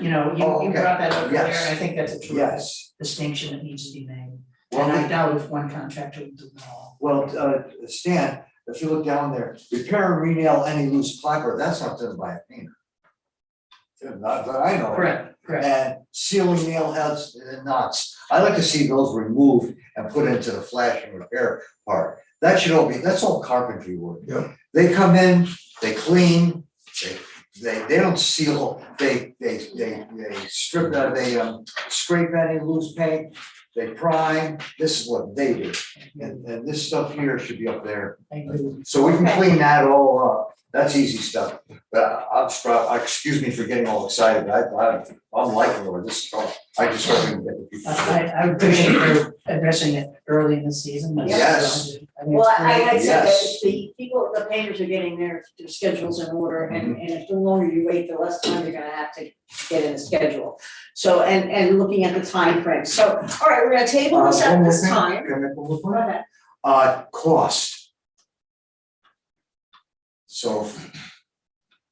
You know, Oh, you okay. brought that up earlier, Yes. and I think that's a terrific Yes, distinction that needs to be made. well, And I doubt if one contractor would do it all. Stan, if you look down there, repair and re-nail any loose clapper, that's not done by a painter. Not that I know of. Correct. And sealing nail heads and knots, I like to see those removed and put into the flash and repair part. That should all be, that's all carpentry work. Yeah. They come in, they clean, they don't seal, they strip, they scrape any loose paint, they prime, this is what they do. And this stuff here should be up there, I agree. so we can Okay. clean that all up, that's easy stuff. But excuse me for getting all excited, I'm liking where this is going, I just hope we can get the people. I appreciate your addressing it early in the season. That's Yes. what I do. I mean, Well, it's I great. had said that Yes. the people, the painters are getting their schedules in order, and if the longer you wait, the less time you're gonna have to get in the schedule. So, and looking at the time frame. So, all right, we're gonna table this One at more this thing. time. Can I make one more Go point? ahead. Cost. So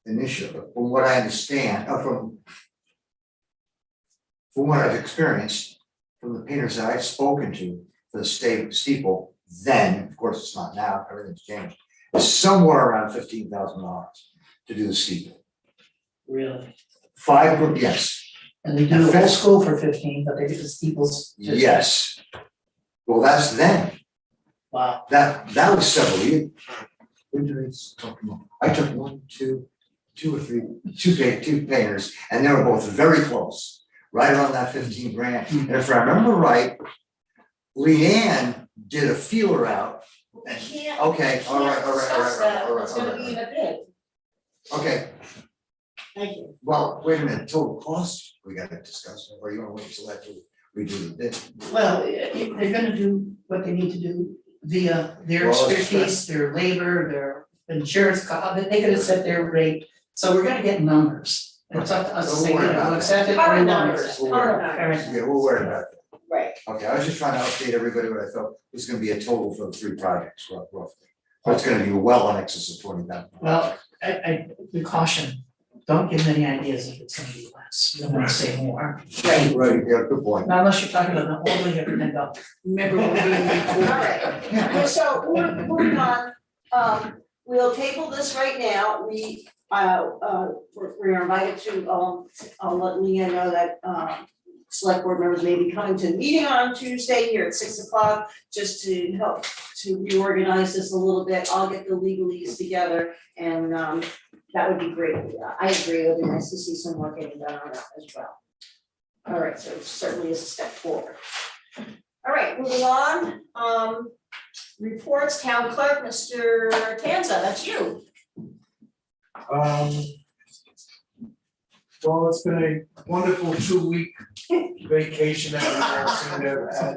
initially, from what I understand, from what I've experienced, from the painters that I've spoken to for the steeple, then, of course, it's not now, everything's changed, is somewhere around $15,000 to do the steeple. Really. Yes, And they do the whole school for 15, but they do the steeples. just- yes. Well, that's then. Wow. That was several years. When did I talk to them? I took two painters, and they were both very close, right around that 15 grand. And if I remember right, Leanne did a feeler out We can't. Okay, all right, all right, all right, Discuss that, all right, it's all gonna right, be in all a bid, Okay, thank you. well, wait a minute, total cost, we gotta discuss, or you wanna wait till after we do the bid? Well, they're gonna do what they need to do via their Well, it's expertise, their labor, their insurance, they gotta set their rate. So we're gonna get numbers. And it's up to us to Don't say, worry you about know, that. accept it or Current not numbers, accept it. current numbers, Yeah, we'll worry about that. right. Okay, I was just trying to update everybody what I thought was gonna be a total for the 3 projects, roughly. So it's gonna be well in excess of 20,000. Well, we caution, don't give them any ideas if it's gonna be less, you don't wanna say more. Right. Right, yeah, good point. Not unless you're talking about all the way up to $10. Remember when we All right, well, so moving on, we'll table this right now, we're invited to, I'll let Leah know that, select board members may be coming to the meeting on Tuesday here at 6 o'clock, just to help to reorganize this a little bit, I'll get the legalese together, and, that would be great, I agree, it would be nice to see some work getting done on that as well. All right, so it certainly is a step forward. All right, moving on, reports, town clerk, Mr. Tanza, that's you. Well, it's been a wonderful 2-week vacation that we all seem to have had.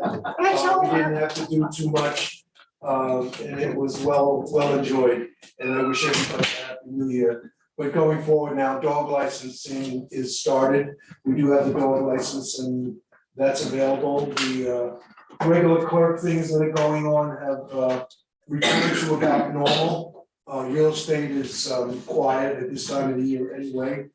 We didn't have to do too much, and it was well enjoyed, and I wish everybody a happy new year. But going forward now, dog licensing is started, we do have the dog license and that's available. The regular clerk things that are going on have returned to about normal. Real estate is quiet at this time of the year anyway.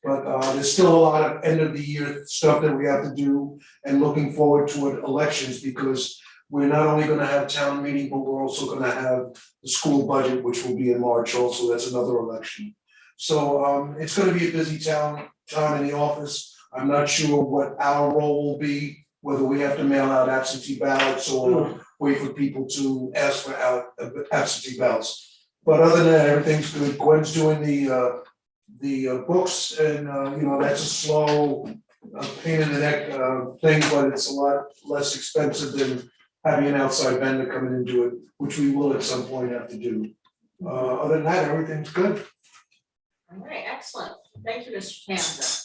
But there's still a lot of end of the year stuff that we have to do and looking forward to elections because we're not only gonna have town meeting, but we're also gonna have the school budget, which will be in March also, that's another election. So it's gonna be a busy time in the office. I'm not sure what our role will be, whether we have to mail out absentee ballots or wait for people to ask for absentee ballots. But other than that, everything's good. Gwen's doing the books and that's a slow pain in the neck thing, but it's a lot less expensive than having an outside vendor come in and do it, which we will at some point have to do. Other than that, everything's good. All right, excellent, thank you, Mr. Tanza.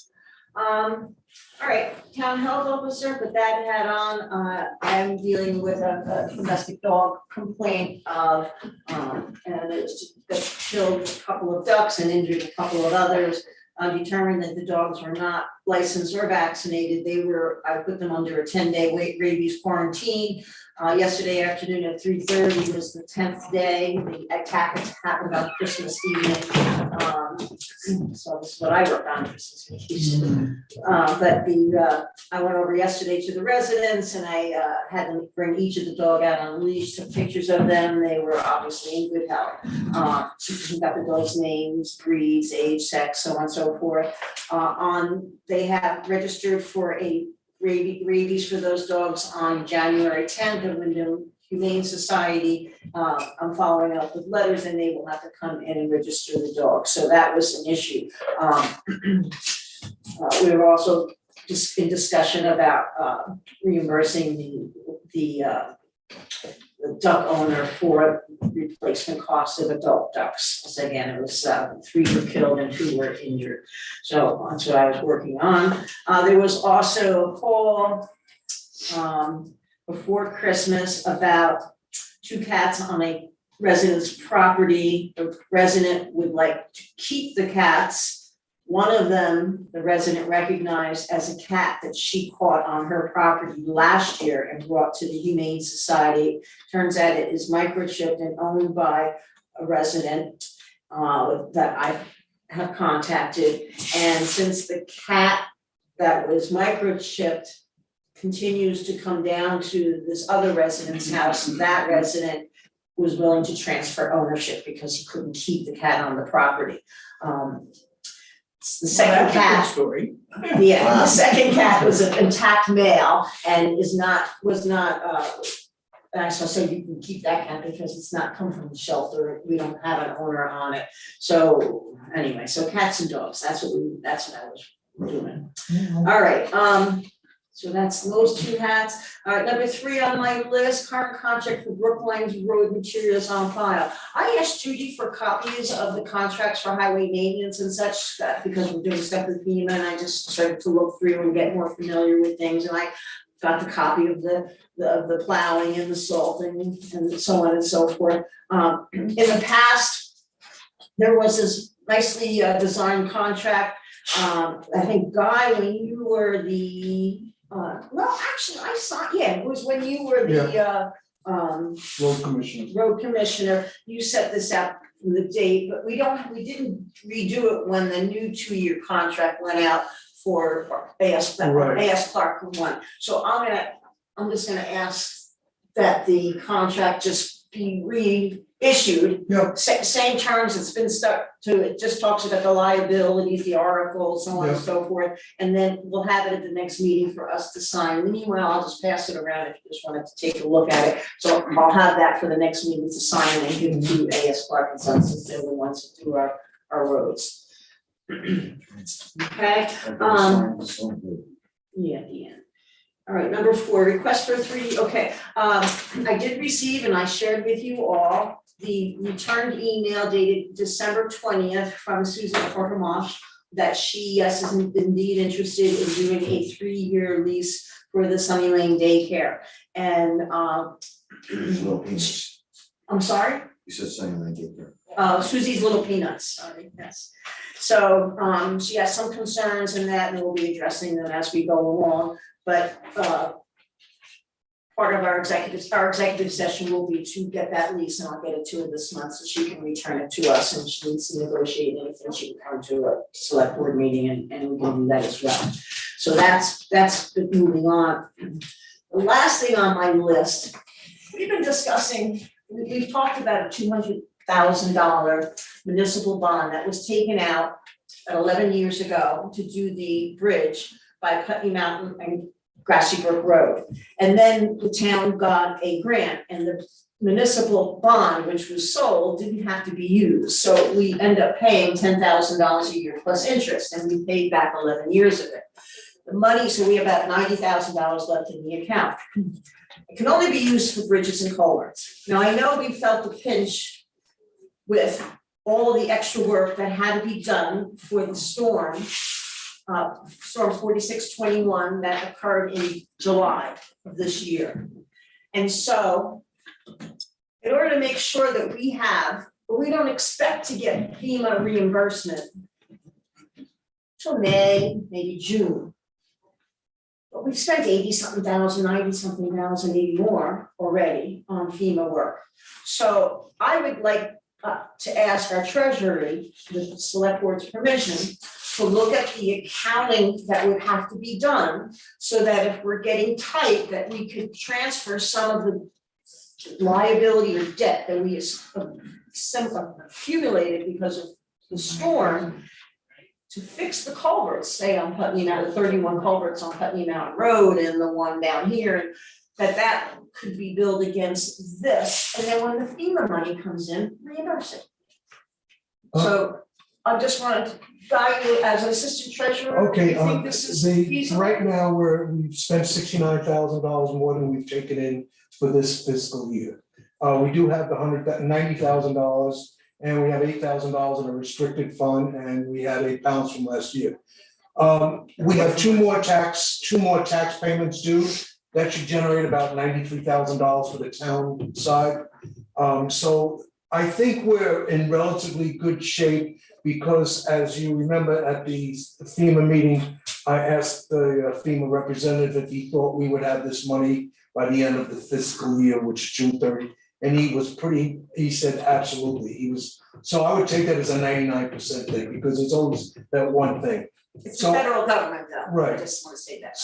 All right, town health officer, put that hat on, I'm dealing with a domestic dog complaint of, and it's that killed a couple of ducks and injured a couple of others. Determined that the dogs were not licensed or vaccinated, I put them under a 10-day rabies quarantine. Yesterday afternoon at 3:30 was the 10th day, the attack happened on Christmas evening. So this is what I wrote on Christmas Eve. But I went over yesterday to the residents and I had them bring each of the dog out on a leash, took pictures of them, they were obviously in good health. We got the dog's names, breeds, age, sex, so on and so forth. They have registered for a rabies for those dogs on January 10th, the Wyndham Humane Society. I'm following up with letters and they will have to come in and register the dog, so that was an issue. We were also just in discussion about reimbursing the duck owner for replacement costs of adult ducks. So again, it was 3 were killed and 2 were injured. So that's what I was working on. There was also a call before Christmas about 2 cats on a resident's property. The resident would like to keep the cats. One of them, the resident recognized as a cat that she caught on her property last year and brought to the Humane Society. Turns out it is microchipped and owned by a resident that I have contacted. And since the cat that was microchipped continues to come down to this other resident's house, that resident was willing to transfer ownership because he couldn't keep the cat on the property. The second cat, story. yeah, the second cat was an intact male and was not, and I said, you can keep that cat because it's not come from the shelter, we don't have an owner on it. So anyway, so cats and dogs, that's what I was doing. All right, So that's those two hats. All right, number 3 on my list, current contract for Brookline's road materials on file. I asked Judy for copies of the contracts for highway maintenance and such, because we're doing stuff with FEMA, and I just started to look through and get more familiar with things, and I got the copy of the plowing and the salting and so on and so forth. In the past, there was this nicely designed contract. I think Guy, when you were the, well, actually, I saw, yeah, it was when you were the Road commissioner. road commissioner, you set this out from the date, but we didn't redo it when the new 2-year contract went out for AS Clark one. So I'm just gonna ask that the contract just be reissued. Yep. Same terms, it's been stuck to, it just talks about the liabilities, the articles, so on and Yep. so forth. And then we'll have it at the next meeting for us to sign. Meanwhile, I'll just pass it around if you just wanted to take a look at it. So I'll have that for the next meeting to sign and give it to AS Clark and Sons, since they're the ones that do our roads. Okay, yeah, at the end. All right, number 4, request for 3, okay, I did receive and I shared with you all the returned email dated December 20th from Susan Kortomosh that she, yes, is indeed interested in doing a 3-year lease for the Sunny Lane daycare. And, Little peanuts. I'm sorry? You said something like that. Susie's Little Peanuts, sorry, yes. So, she has some concerns in that, and we'll be addressing them as we go along, but, part of our executive session will be to get that lease, and I'll get it to her this month, so she can return it to us, and she needs to negotiate anything, she can come to a select board meeting, and we can do that as well. So that's moving on. The last thing on my list, we've been discussing, we've talked about a $200,000 municipal bond that was taken out 11 years ago to do the bridge by Putney Mountain and Grassy Brook Road. And then the town got a grant, and the municipal bond, which was sold, didn't have to be used. So we end up paying $10,000 a year plus interest, and we paid back 11 years of it. The money, so we have about $90,000 left in the account. It can only be used for bridges and culverts. Now, I know we felt the pinch with all the extra work that had to be done for the storm, storm 4621 that occurred in July of this year. And so, in order to make sure that we have, but we don't expect to get FEMA reimbursement till May, maybe June. But we've spent 80-something thousand, 90-something thousand, maybe more already on FEMA work. So I would like to ask our treasury, with the select board's permission, to look at the accounting that would have to be done, so that if we're getting tight, that we could transfer some of the liability or debt that we accumulated because of the storm to fix the culverts, say on Putney Mountain, the 31 culverts on Putney Mountain Road and the one down here, that could be billed against this, and then when the FEMA money comes in, reimburse it. So I just wanted to guide you as an assistant treasurer. Okay, you think this is feasible? right now, we've spent $69,000 more than we've taken in for this fiscal year. We do have the $90,000, and we have $8,000 in a restricted fund, and we had a balance from last year. We have two more tax payments due. That should generate about $93,000 for the town side. So I think we're in relatively good shape, because as you remember at the FEMA meeting, I asked the FEMA representative if he thought we would have this money by the end of the fiscal year, which is June 30. And he said absolutely. So I would take that as a 99% thing, because it's always that one thing. It's the federal government though. Right. I just want to say that.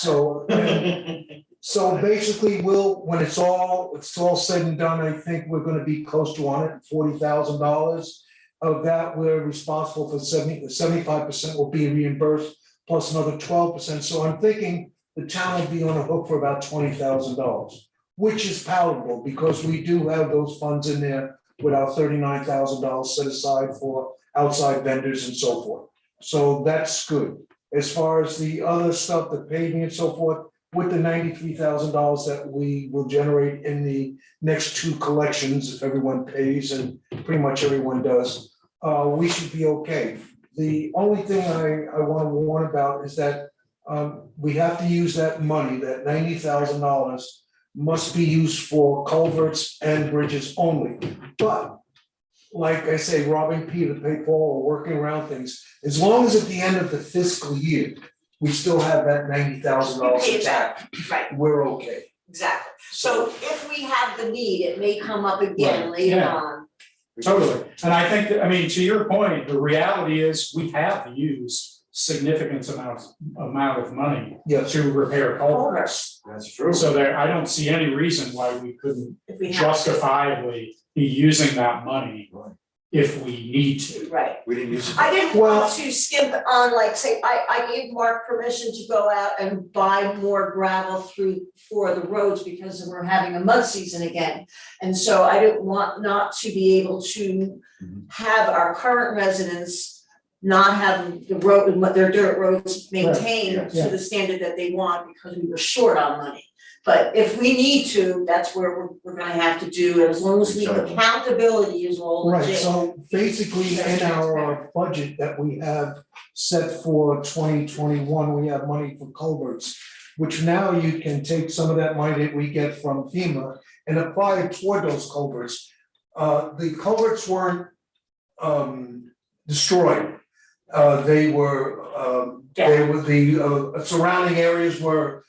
So basically, when it's all said and done, I think we're gonna be close to $140,000. Of that, we're responsible for 75% will be reimbursed, plus another 12%. So I'm thinking the town will be on the hook for about $20,000, which is palatable, because we do have those funds in there with our $39,000 set aside for outside vendors and so forth. So that's good. As far as the other stuff, the paving and so forth, with the $93,000 that we will generate in the next two collections, if everyone pays, and pretty much everyone does, we should be okay. The only thing I wanna warn about is that we have to use that money, that $90,000 must be used for culverts and bridges only. But like I say, robbing Peter to pay Paul, or working around things, as long as at the end of the fiscal year, we still have that $90,000 You pay it back, Right, we're okay. exactly. So if we have the need, it may come up again later Yeah. on. Totally, and I think that, I mean, to your point, the reality is we have used significant amount of money Yes. to repair culverts. That's true. So there, I don't see any reason why we couldn't If we have to. justifiably be using that money Right. if we need to. Right. We didn't use it. I didn't Well- want to skimp on, like, say, I gave Mark permission to go out and buy more gravel for the roads because we're having a mud season again. And so I didn't want not to be able to have our current residents not have the road, their dirt roads maintained yeah. to the standard that they want because we were short on money. But if we need to, that's where we're gonna have to do, as long as we, Exactly. accountability is all Right, legit. so basically in our budget that we have set for 2021, we have money for culverts, which now you can take some of that money that we get from FEMA and apply it toward those culverts. The culverts weren't destroyed. They were the surrounding areas were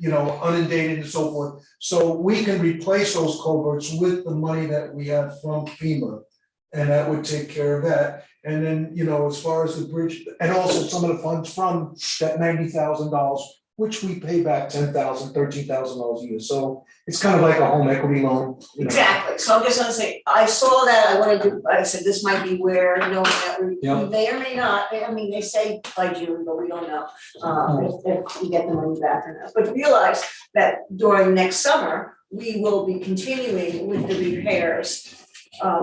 inundated and so forth. So we can replace those culverts with the money that we have from FEMA. And that would take care of that. And then, as far as the bridge, and also some of the funds from that $90,000, which we pay back $10,000, $13,000 a year. So it's kind of like a home equity loan. Exactly, so I'm just gonna say, I saw that, I said, this might be where, knowing that we Yeah. may or may not, I mean, they say by June, but we don't know. If we get the money back or not, but realize that during next summer, we will be continuing with the repairs.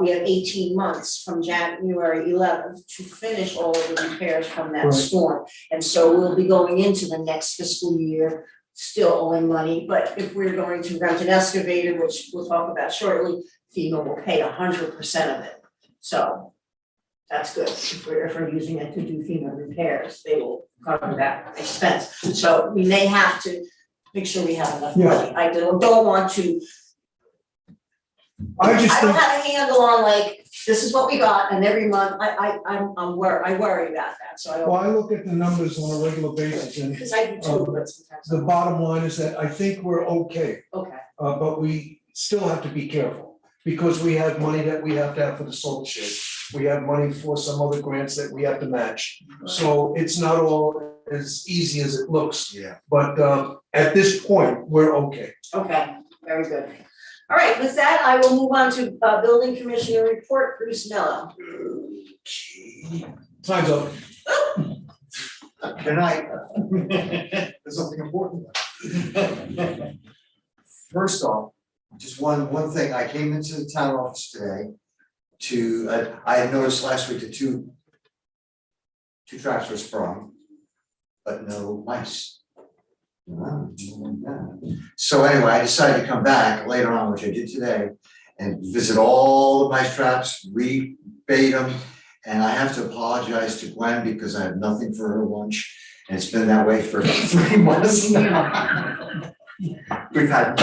We have 18 months from January 11th to finish all of the repairs from that Right. storm. And so we'll be going into the next fiscal year still owing money, but if we're going to rent an excavator, which we'll talk about shortly, FEMA will pay 100% of it. So that's good, if we're using it to do FEMA repairs, they will cover that expense. So we may have to make sure we have enough money. I don't want to, I just I don't think, have a handle on like, this is what we got, and every month, I worry about that, so I well, don't, I look at the numbers on a regular basis and because I do too, but sometimes. the bottom line is that I think we're okay. Okay, But we still have to be careful, because we have money that we have to have for the salt shed. We have money for some other grants that we have to match. So it's not all as easy as it looks, Yeah. but at this point, we're okay. okay, very good. All right, with that, I will move on to building commissioner report, Bruce Mello. Time's up. Good night. There's something important. First off, just one thing, I came into the town office today I had noticed last week that two traps were sprung, but no mice. So anyway, I decided to come back later on, which I did today, and visit all the mice traps, rebait them. And I have to apologize to Gwen because I have nothing for her lunch, and it's been that way for 3 months now. We've had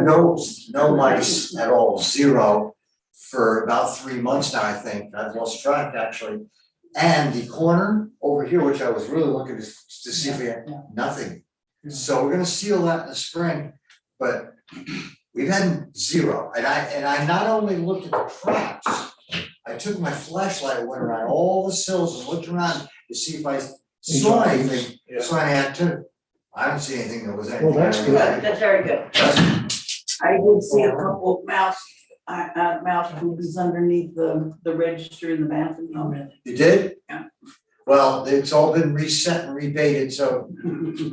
no mice at all, zero, for about 3 months now, I think. I've lost track actually. And the corner over here, which I was really looking to see if we had nothing. So we're gonna seal that in the spring, but we've had zero. And I not only looked at the traps, I took my flashlight, went around all the sills and looked around to see if I saw anything. Yeah. So I had to, I don't see anything that was anything. Well, that's Good, that's very good. I did see a couple of mouse poops underneath the register in the bathroom. You did? Yeah. Well, it's all been reset and rebaited, so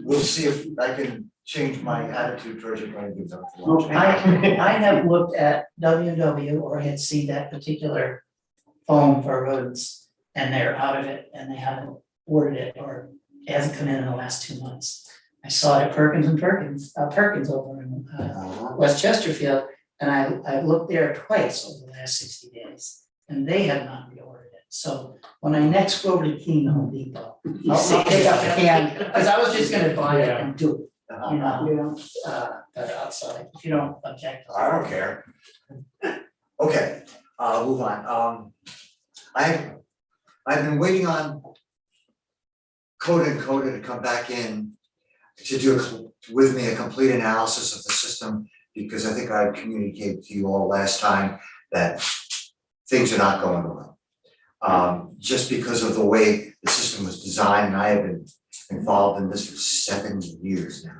we'll see if I can change my attitude towards it when I get up for lunch. I have looked at WW or had seen that particular foam for roads, and they're out of it, and they haven't ordered it, or it hasn't come in the last 2 months. I saw it at Perkins over in West Chesterfield, and I looked there twice over the last 60 days, and they had not reordered it. So when I next go to King Home Depot, I'll pick up a can, because I was just gonna buy it and do it, you know, but outside, if you don't object. I don't care. Okay, move on. I've been waiting on Coda to come back in to do with me a complete analysis of the system, because I think I communicated to you all last time that things are not going well. Just because of the way the system was designed, and I have been involved in this for 7 years now.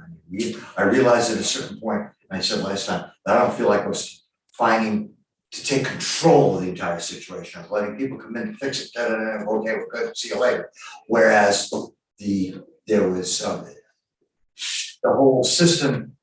I realized at a certain point, and I said last time, that I don't feel like I was finding to take control of the entire situation. I was letting people come in and fix it, okay, we're good, see you later. Whereas there was the whole system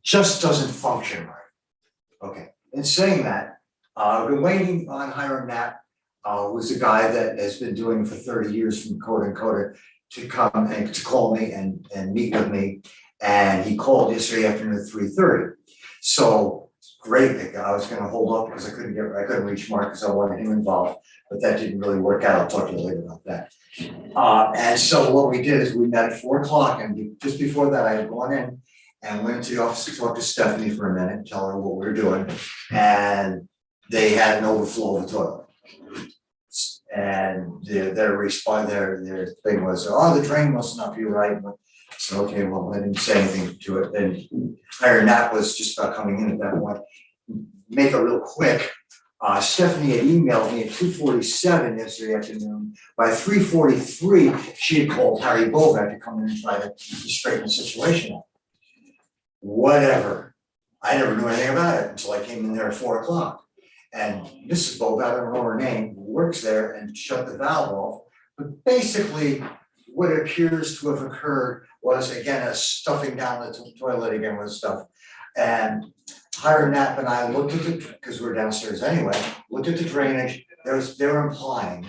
just doesn't function right. Okay, in saying that, I've been waiting on Hiram Knapp, who's a guy that has been doing it for 30 years from Coda to come and to call me and meet with me. And he called yesterday afternoon at 3:30. So great, I was gonna hold off because I couldn't reach Mark because I wanted him involved, but that didn't really work out. I'll talk to you later about that. And so what we did is we met at 4 o'clock, and just before that, I had gone in and went into the office to talk to Stephanie for a minute, tell her what we were doing, and they had an overflow of the toilet. And their response, their thing was, oh, the drain must not be right. So, okay, well, I didn't say anything to it. Then Hiram Knapp was just about coming in at that point. Make it real quick. Stephanie had emailed me at 2:47 yesterday afternoon. By 3:43, she had called Harry Bovak to come in and try to straighten the situation out. Whatever. I never knew anything about it until I came in there at 4 o'clock. And Mrs. Bovak, I don't know her name, works there and shut the valve off. But basically, what appears to have occurred was, again, a stuffing down the toilet again with stuff. And Hiram Knapp and I looked at it, because we're downstairs anyway, looked at the drainage. They were implying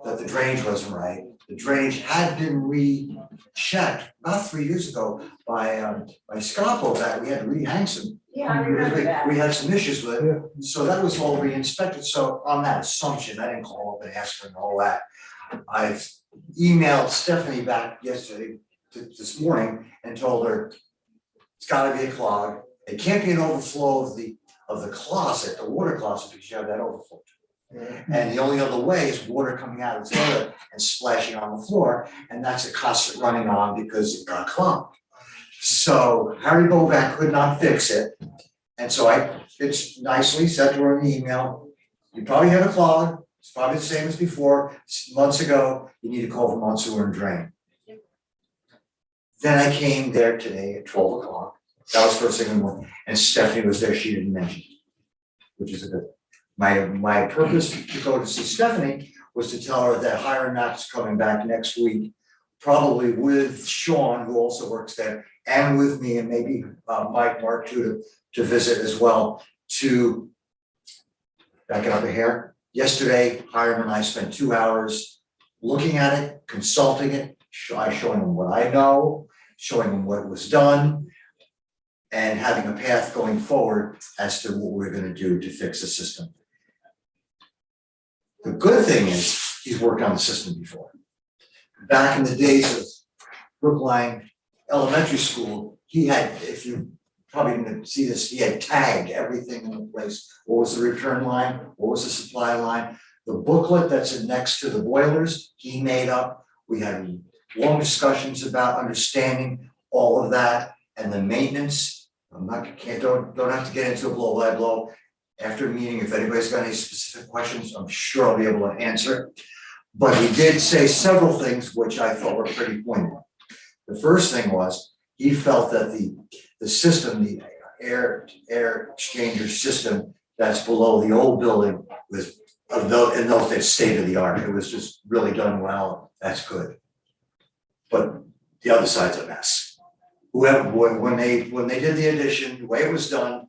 that the drainage wasn't right. The drainage had been rechecked about 3 years ago by Scott Bovak. We had to rehang some. Yeah, I remember that. We had some issues with it, so that was all re-inspected. So on that assumption, I didn't call up and ask her and all that. I emailed Stephanie back yesterday, this morning, and told her it's gotta be a clog. It can't be an overflow of the closet, the water closet, because you have that overflow. And the only other way is water coming out of the toilet and splashing on the floor, and that's a constant running on because it got clogged. So Harry Bovak could not fix it, and so I fixed nicely, said to her in the email, you probably have a clog, it's probably the same as before, months ago, you need to call Vermont Sewer and Drain. Then I came there today at 12 o'clock, that was first thing in the morning, and Stephanie was there, she didn't mention it, which is a good. My purpose to go to see Stephanie was to tell her that Hiram Knapp's coming back next week, probably with Sean, who also works there, and with me, and maybe Mark too, to visit as well, to back it up a hair. Yesterday, Hiram and I spent 2 hours looking at it, consulting it, showing him what I know, showing him what was done, and having a path going forward as to what we're gonna do to fix the system. The good thing is, he's worked on the system before. Back in the days of Brookline Elementary School, he had, if you probably didn't see this, he had tagged everything in the place. What was the return line? What was the supply line? The booklet that's next to the boilers, he made up. We had long discussions about understanding all of that and the maintenance. Don't have to get into a blow by blow. After a meeting, if anybody's got any specific questions, I'm sure I'll be able to answer. But he did say several things which I thought were pretty poignant. The first thing was, he felt that the system, the air exchanger system that's below the old building was in those days state of the art. It was just really done well. That's good. But the other side's a mess. When they did the addition, the way it was done,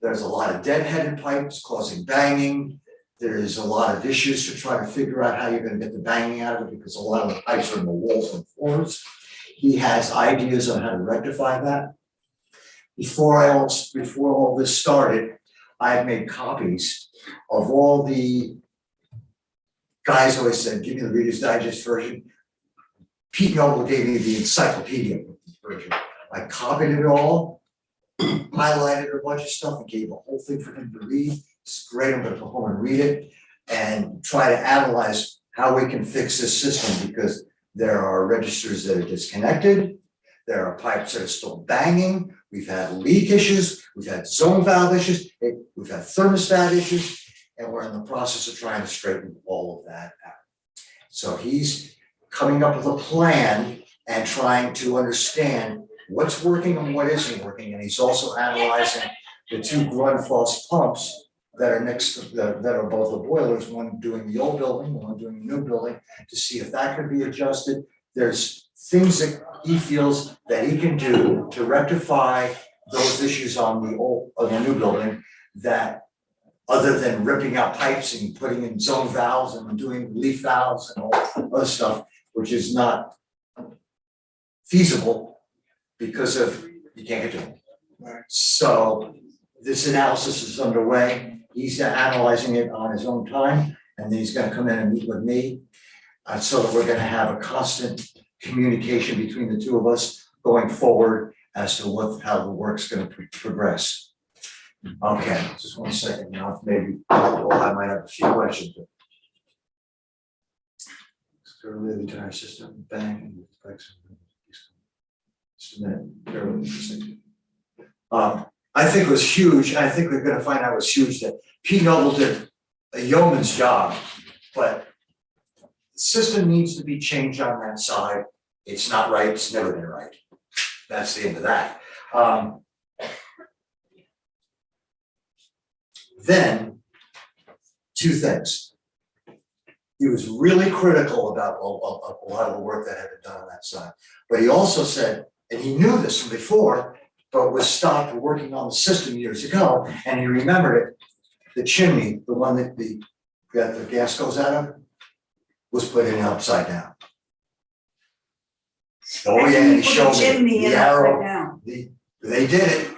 there's a lot of dead-headed pipes causing banging. There's a lot of issues to try to figure out how you're gonna get the banging out of it, because a lot of the pipes are in the walls and floors. he has ideas on how to rectify that. Before all this started, I had made copies of all the guys always said, give me the Reader's Digest version. Pete Noble gave me the encyclopedia version. I copied it all, highlighted a bunch of stuff and gave the whole thing for him to read. It's great, I'm gonna go home and read it and try to analyze how we can fix this system, because there are registers that are disconnected. There are pipes that are still banging. We've had leak issues, we've had zone valve issues, we've had thermostat issues, and we're in the process of trying to straighten all of that out. So he's coming up with a plan and trying to understand what's working and what isn't working, and he's also analyzing the two Grundfos pumps that are next to that are both the boilers, one doing the old building, one doing the new building, to see if that could be adjusted. There's things that he feels that he can do to rectify those issues on the new building, that other than ripping out pipes and putting in zone valves and doing relief valves and all other stuff, which is not feasible because of, you can't get to them. So this analysis is underway. He's analyzing it on his own time, and then he's gonna come in and meet with me. So that we're gonna have a constant communication between the two of us going forward as to how the work's gonna progress. Okay, just 1 second now, maybe, well, I might have a few questions. Let's go to the entire system, bang, and fix it. Just a minute, bear with me for a second. I think it was huge, I think we're gonna find out it was huge that Pete Noble did a yeoman's job, but the system needs to be changed on that side. It's not right, it's never been right. That's the end of that. Then, two things. He was really critical about a lot of the work that had been done on that side. But he also said, and he knew this from before, but was stopped working on the system years ago, and he remembered it. The chimney, the one that the gas goes out of, was put in upside down. Oh yeah, he showed me the arrow. They did it.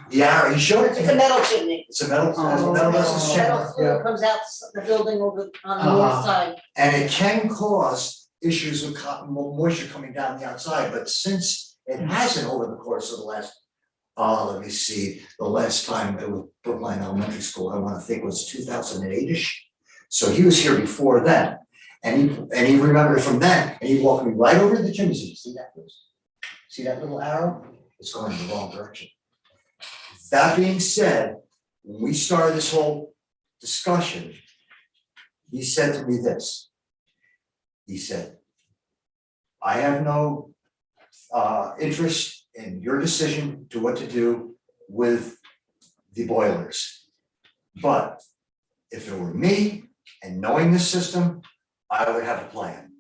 The arrow, he showed it to me. It's a metal chimney. It's a metal Metal chimney. flue comes out the building over on the north side. And it can cause issues with moisture coming down the outside, but since it hasn't over the course of the last, let me see, the last time it was Brookline Elementary School, I wanna think was 2008-ish. So he was here before then, and he remembered it from then, and he walked me right over to the chimney, he said, see that little arrow? It's going in the wrong direction. That being said, when we started this whole discussion, he said to me this. He said, I have no interest in your decision to what to do with the boilers. But if it were me and knowing this system, I would have a plan.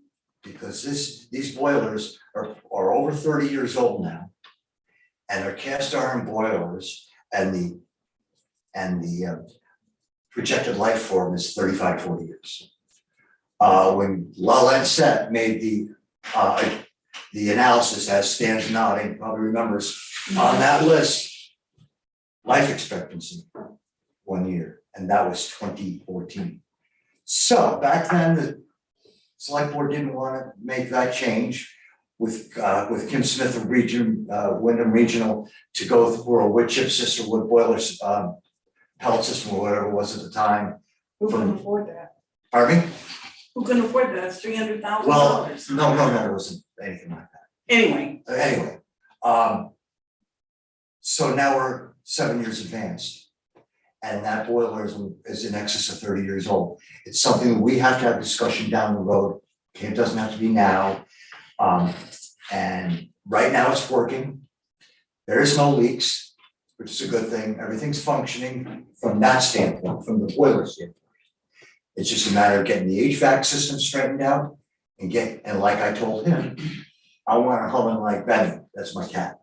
Because these boilers are over 30 years old now. And they're cast iron boilers, and the projected life for them is 35, 40 years. When La Lancette made the analysis, as Stan's nodding, probably remembers, on that list, life expectancy, 1 year, and that was 2014. So back then, the select board didn't want to make that change with Kim Smith of Wyndham Regional to go for a wood chip system, wood boilers, pellet system, or whatever it was at the time. Who can afford that? Pardon me? Who can afford that? It's $300,000. Well, no, it wasn't anything like that. Anyway, so now we're 7 years advanced, and that boiler is in excess of 30 years old. It's something we have to have discussion down the road. Okay, it doesn't have to be now. And right now it's working. There is no leaks, which is a good thing. Everything's functioning from that standpoint, from the boiler standpoint. It's just a matter of getting the HVAC system straightened out and like I told him, I want it humming like Benny. That's my cat.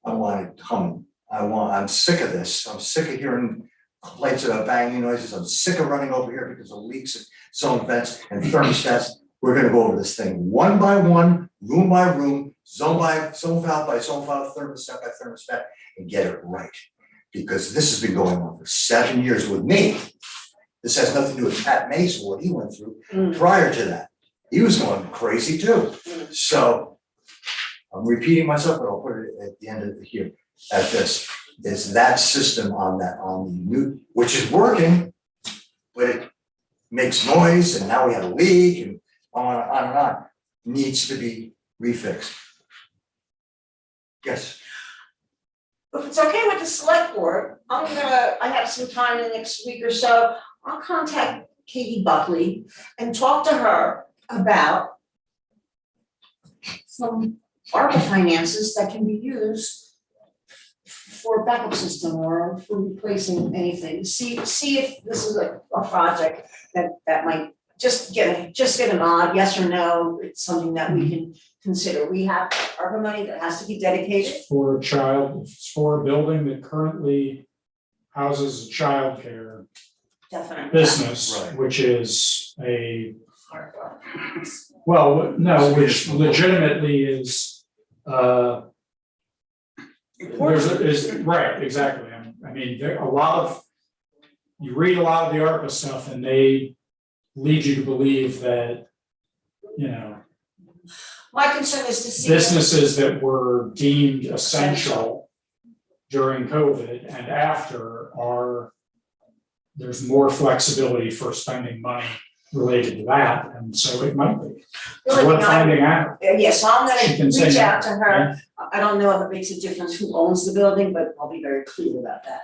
I want it humming. I'm sick of this. I'm sick of hearing complaints about banging noises. I'm sick of running over here because of leaks and zone vents and thermostats. we're gonna go over this thing one by one, room by room, zone valve by zone valve, thermostat by thermostat, and get it right. Because this has been going on for 7 years with me. This has nothing to do with Pat Mason, what he went through prior to that. He was going crazy too. So I'm repeating myself, but I'll put it at the end of here, at this, is that system on the new, which is working, but it makes noise, and now we have a leak, and on and on, needs to be refixed. Yes. If it's okay with the select board, I have some time in the next week or so, I'll contact Katie Buckley and talk to her about some ARPA finances that can be used for a backup system or for replacing anything. See if this is a project that might just get a nod, yes or no, it's something that we can consider. We have ARPA money that has to be dedicated. For a building that currently houses a childcare Definitely. business, Right. which is well, no, which legitimately is, right, exactly. I mean, there you read a lot of the ARPA stuff and they lead you to believe that, My concern is to see. businesses that were deemed essential during COVID and after there's more flexibility for spending money related to that, and so it might be. So we're finding out. Yes, so I'm She gonna can say reach no. out to her. I don't know if it makes a difference who owns the building, but I'll be very clear about that.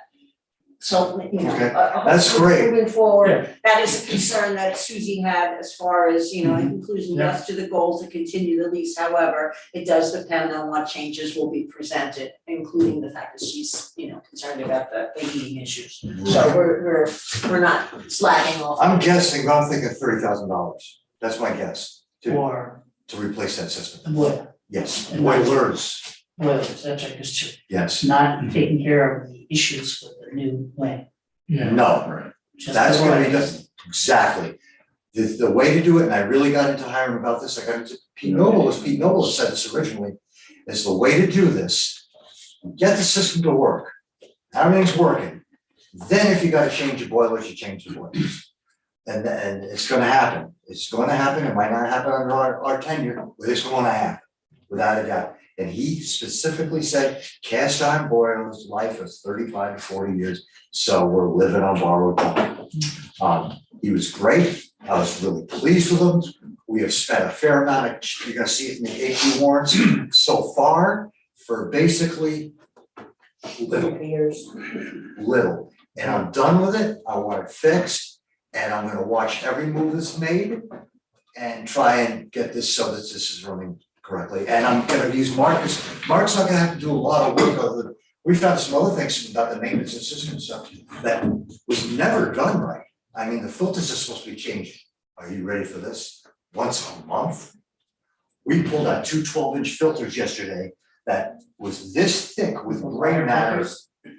So, Okay, that's great. Moving forward, Yeah. that is a concern that Susie had as far as, in conclusion, Yeah. yes to the goal to continue the lease. However, it does depend on what changes will be presented, including the fact that she's, concerned about the heating issues. So we're not slacking off. I'm guessing, I'm thinking $30,000, that's my guess, Or to replace that system. boiler, Yes, And boilers, boilers, that's right, because yes, not taking care of the issues with the new wing. Yeah. no, Right. Just that's the gonna be boilers. just, exactly. The way to do it, and I really got into Hiram about this, I got into Pete Noble said this originally, is the way to do this, get the system to work. Everything's working, then if you gotta change your boilers, you change the boilers. And it's gonna happen, it might not happen under our tenure, but it's gonna happen, without a doubt. And he specifically said cast iron boilers, life is 35 to 40 years, so we're living on borrowed time. He was great, I was really pleased with him, we have spent a fair amount of, you're gonna see it in the AP warrants so far, for basically little, and I'm done with it, I want it fixed, and I'm gonna watch every move that's made and try and get this so that this is running correctly, and I'm gonna use Marcus, Mark's not gonna have to do a lot of work other than, we found some other things about the maintenance and system stuff that was never done right. I mean, the filters are supposed to be changed, are you ready for this? Once a month? We pulled out two 12-inch filters yesterday that was this thick with gray matter,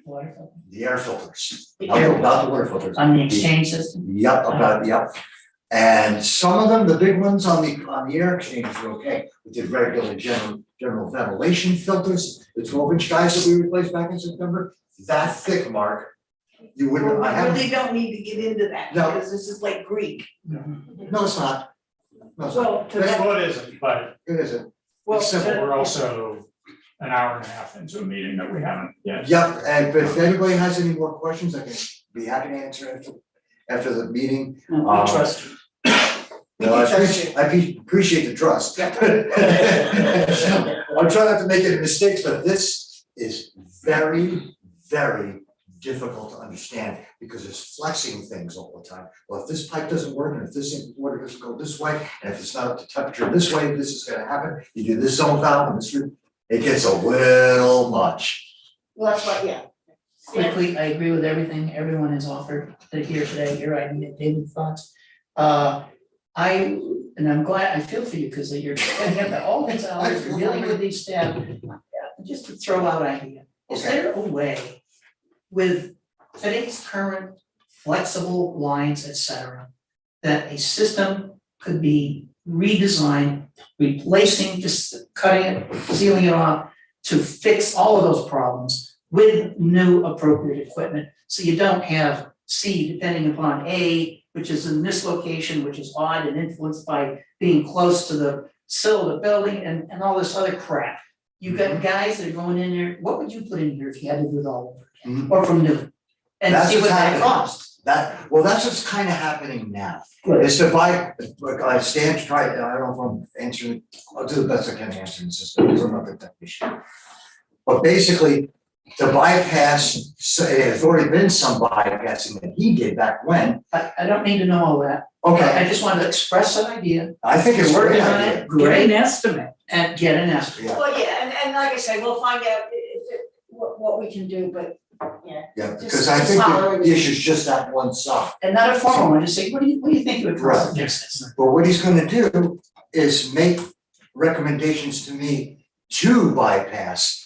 Water filter. the air filters. The air Not the water filters. On the exchange system, Yep, yep. And some of them, the big ones on the air exchange were okay. We did regular general ventilation filters, the 12-inch guys that we replaced back in September, that thick, Mark. You wouldn't, I We haven't, really don't need to get into that, No. because this is like Greek. no, it's not. No, it's not. Well, to That's that, what it isn't, but It isn't. well, except to- we're also an hour and a half into a meeting that we haven't yet. Yep, and but if anybody has any more questions, I can be happy to answer after the meeting. no, we trust you. No, I appreciate the trust. I'm trying not to make any mistakes, but this is very, very difficult to understand because it's flexing things all the time. Well, if this pipe doesn't work and if this water doesn't go this way, and if it's not up to temperature this way, this is gonna happen. You do this zone valve and this, it gets a little much. Well, that's what, yeah. Quickly, I agree with everything everyone has offered here today, your idea, David's thoughts. And I'm glad, I feel for you, because you're getting up at all these hours, you're dealing with these staff. Just to throw out idea, is Okay. there a way with today's current flexible lines, et cetera, that a system could be redesign, replacing, just cutting it, sealing it off to fix all of those problems with new appropriate equipment. So you don't have C depending upon A, which is in this location, which is odd and influenced by being close to the sill of the building and all this other crap. You've got guys that are going in there, what would you put in here if you had to do it all over again, or from new? And That's see what what's that happening. costs. That's what's kind of happening now. Good. Is to buy, like I stand to try, I don't know if I'm answering, I'll do the best I can answering the system, because I'm not the technician. But basically, to bypass, so there's already been some bypassing that he did back when. I don't need to know all that. Okay, I just wanted to express an idea, I think it's a working great on idea. it, Get an estimate. and get an estimate. Yeah, Well, yeah, and like I said, we'll find out what we can do, but, yeah. yeah, Just- because I just think holler. the issue's just that one side. And not a formal one, just say, what do you think it would cost to fix this? But what he's gonna do is make recommendations to me to bypass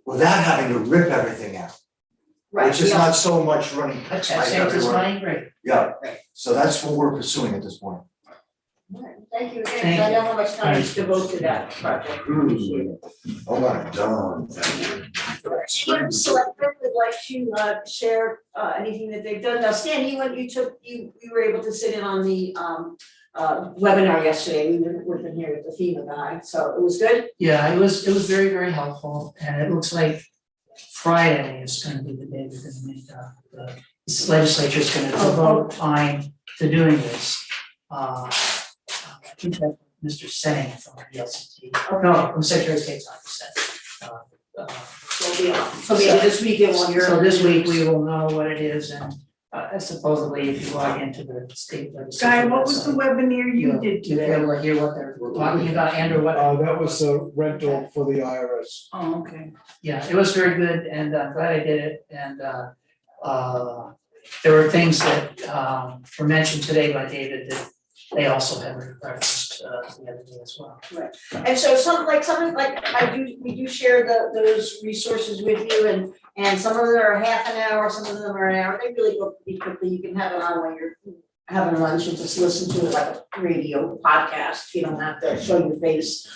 without having to rip everything out, Right, which is yeah. not so much running That pets pipe saves us everywhere. money, great. Yeah, so that's what we're pursuing at this point. Alright, thank you again, 'cause Thank I you. know how much time is devoted to that project. Appreciate it. Oh my God. Anyone selectmen would like to share anything that they've done? Now, Stan, you were able to sit in on the webinar yesterday, we were working here with the FEMA guy, so it was good? Yeah, it was very, very helpful, and it looks like Friday is gonna be the day we're gonna make the legislature's gonna devote time to doing this. I think that Mr. Sang from the LCT, no, from Secretary of State's office said. So maybe this weekend while you're. So this week we will know what it is, and supposedly if you log into the state legislature. Guy, what was the website, webinar you you'll- did You'll be today? able to hear what they're talking about and or what. That was a rental for the IRS. Oh, okay. Yeah, it was very good, and I'm glad I did it, and there were things that were mentioned today by David that they also had referenced the other day as well. And so something like we do share those resources with you and some of them are half an hour, some of them are an hour, they really go pretty quickly, you can have it on when you're having lunch and just listen to it like a radio podcast, you don't have to show your face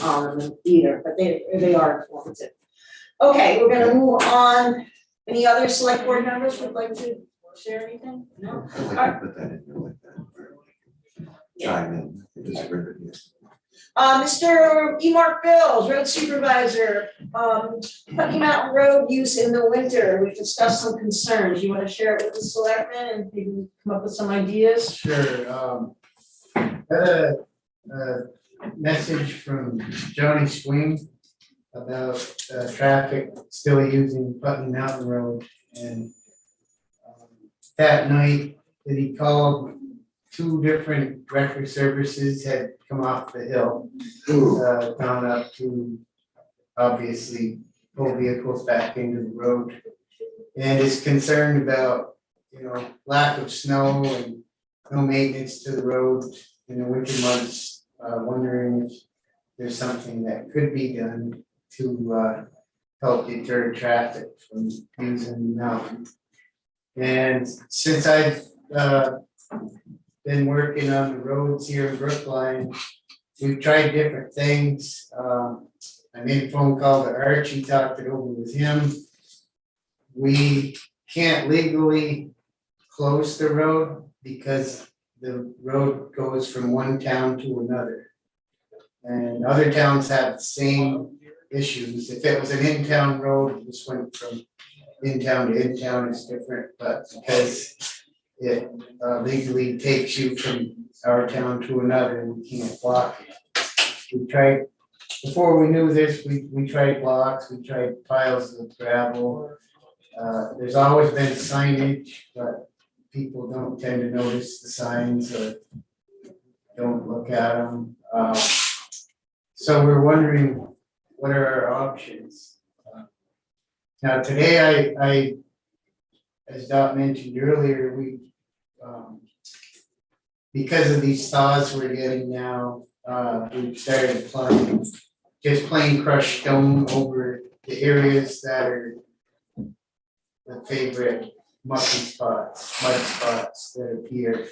on them either, but they are informative. Okay, we're gonna move on, any other select board members would like to share anything? No? I'd like to put that in there like that. Chime in, it's a great idea. Mr. Mark Bills, road supervisor, Putney Mountain Road use in the winter, we discussed some concerns, you wanna share it with the selectmen and maybe come up with some ideas? Sure, got a message from Johnny Swing about traffic still using Putney Mountain Road, and that night that he called, 2 different record services had come off the hill, gone up to obviously pull vehicles back into the road, and is concerned about, lack of snow and no maintenance to the road in the winter months, wondering if there's something that could be done to help deter traffic from using the mountain. And since I've been working on the roads here in Brookline, we've tried different things. I made a phone call to Archie, talked it over with him. We can't legally close the road because the road goes from one town to another. And other towns have the same issues. If it was an in-town road, it just went from in-town to in-town, it's different, but because it legally takes you from our town to another, we can't block it. We tried, before we knew this, we tried blocks, we tried piles of gravel. There's always been signage, but people don't tend to notice the signs or don't look at them. So we're wondering, what are our options? Now today, I, as Dot mentioned earlier, we, because of these thaws we're getting now, we've started applying just plain crushed stone over the areas that are the favorite mucky spots, mud spots that appear,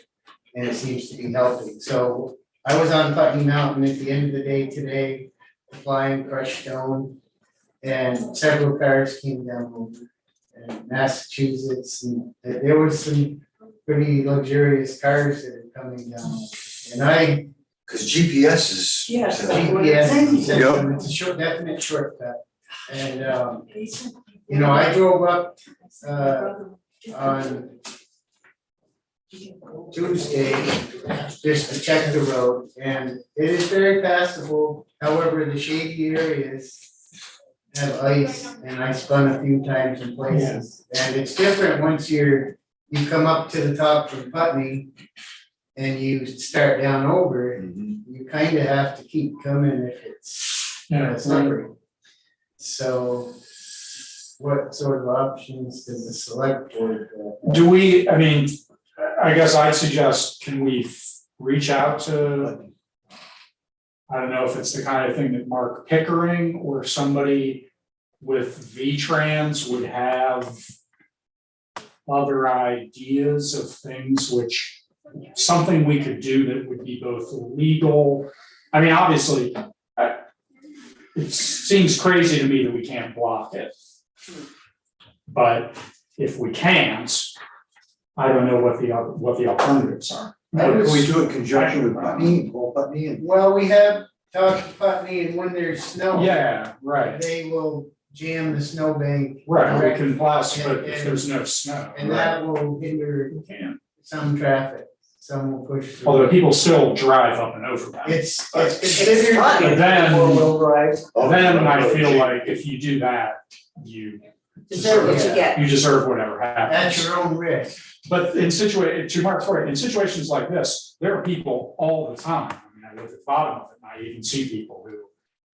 and it seems to be helping. So I was on Putney Mountain at the end of the day today, applying crushed stone. And several cars came down over, and Massachusetts, and there was some pretty luxurious cars that are coming down. And Cause GPS is. Yes. GPS system, it's a short, definite shortcut. And, you know, I drove up, on Tuesday, just to check the road, and it is very passable. However, the shady areas have ice, and I spun a few times in places. And it's different once you come up to the top from Putney and you start down over, you kind of have to keep coming if it's, slippery. So what sort of options does the select board have? Do we, I mean, I guess I'd suggest, can we reach out to, I don't know if it's the kind of thing that Mark Pickering or somebody with V-Trans would have other ideas of things which, something we could do that would be both legal. I mean, obviously, it seems crazy to me that we can't block it. But if we can't, I don't know what the alternatives are. Can we do it in conjunction with Putney, Paul Putney and? Well, we have talked to Putney, and when there's snow. Yeah, right, They will jam the snowbank. right, we can blast, but if there's no snow. And that will hinder We can't. some traffic, some will push through. Although people still drive up and over that. It's considered. But then, Four-wheel drive. then I feel like if you do that, you Deserve what you get. you deserve whatever At happens. your own risk. But to Mark's point, in situations like this, there are people all the time. I mean, I live at the bottom of it, and I even see people who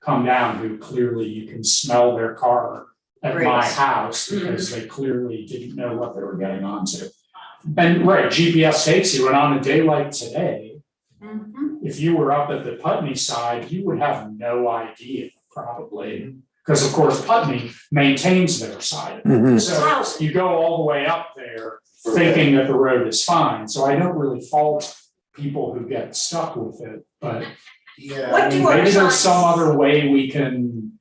come down who clearly you can smell their car at my Great. house because they clearly didn't know what they were getting onto. And right, GPS takes you, and on a day like today, if you were up at the Putney side, you would have no idea probably. Because of course Putney maintains their side. So you go all the way up there thinking that the road is fine. So I don't really fault people who get stuck with it, but Yeah. What I mean, do our maybe there's some signs- other way we can,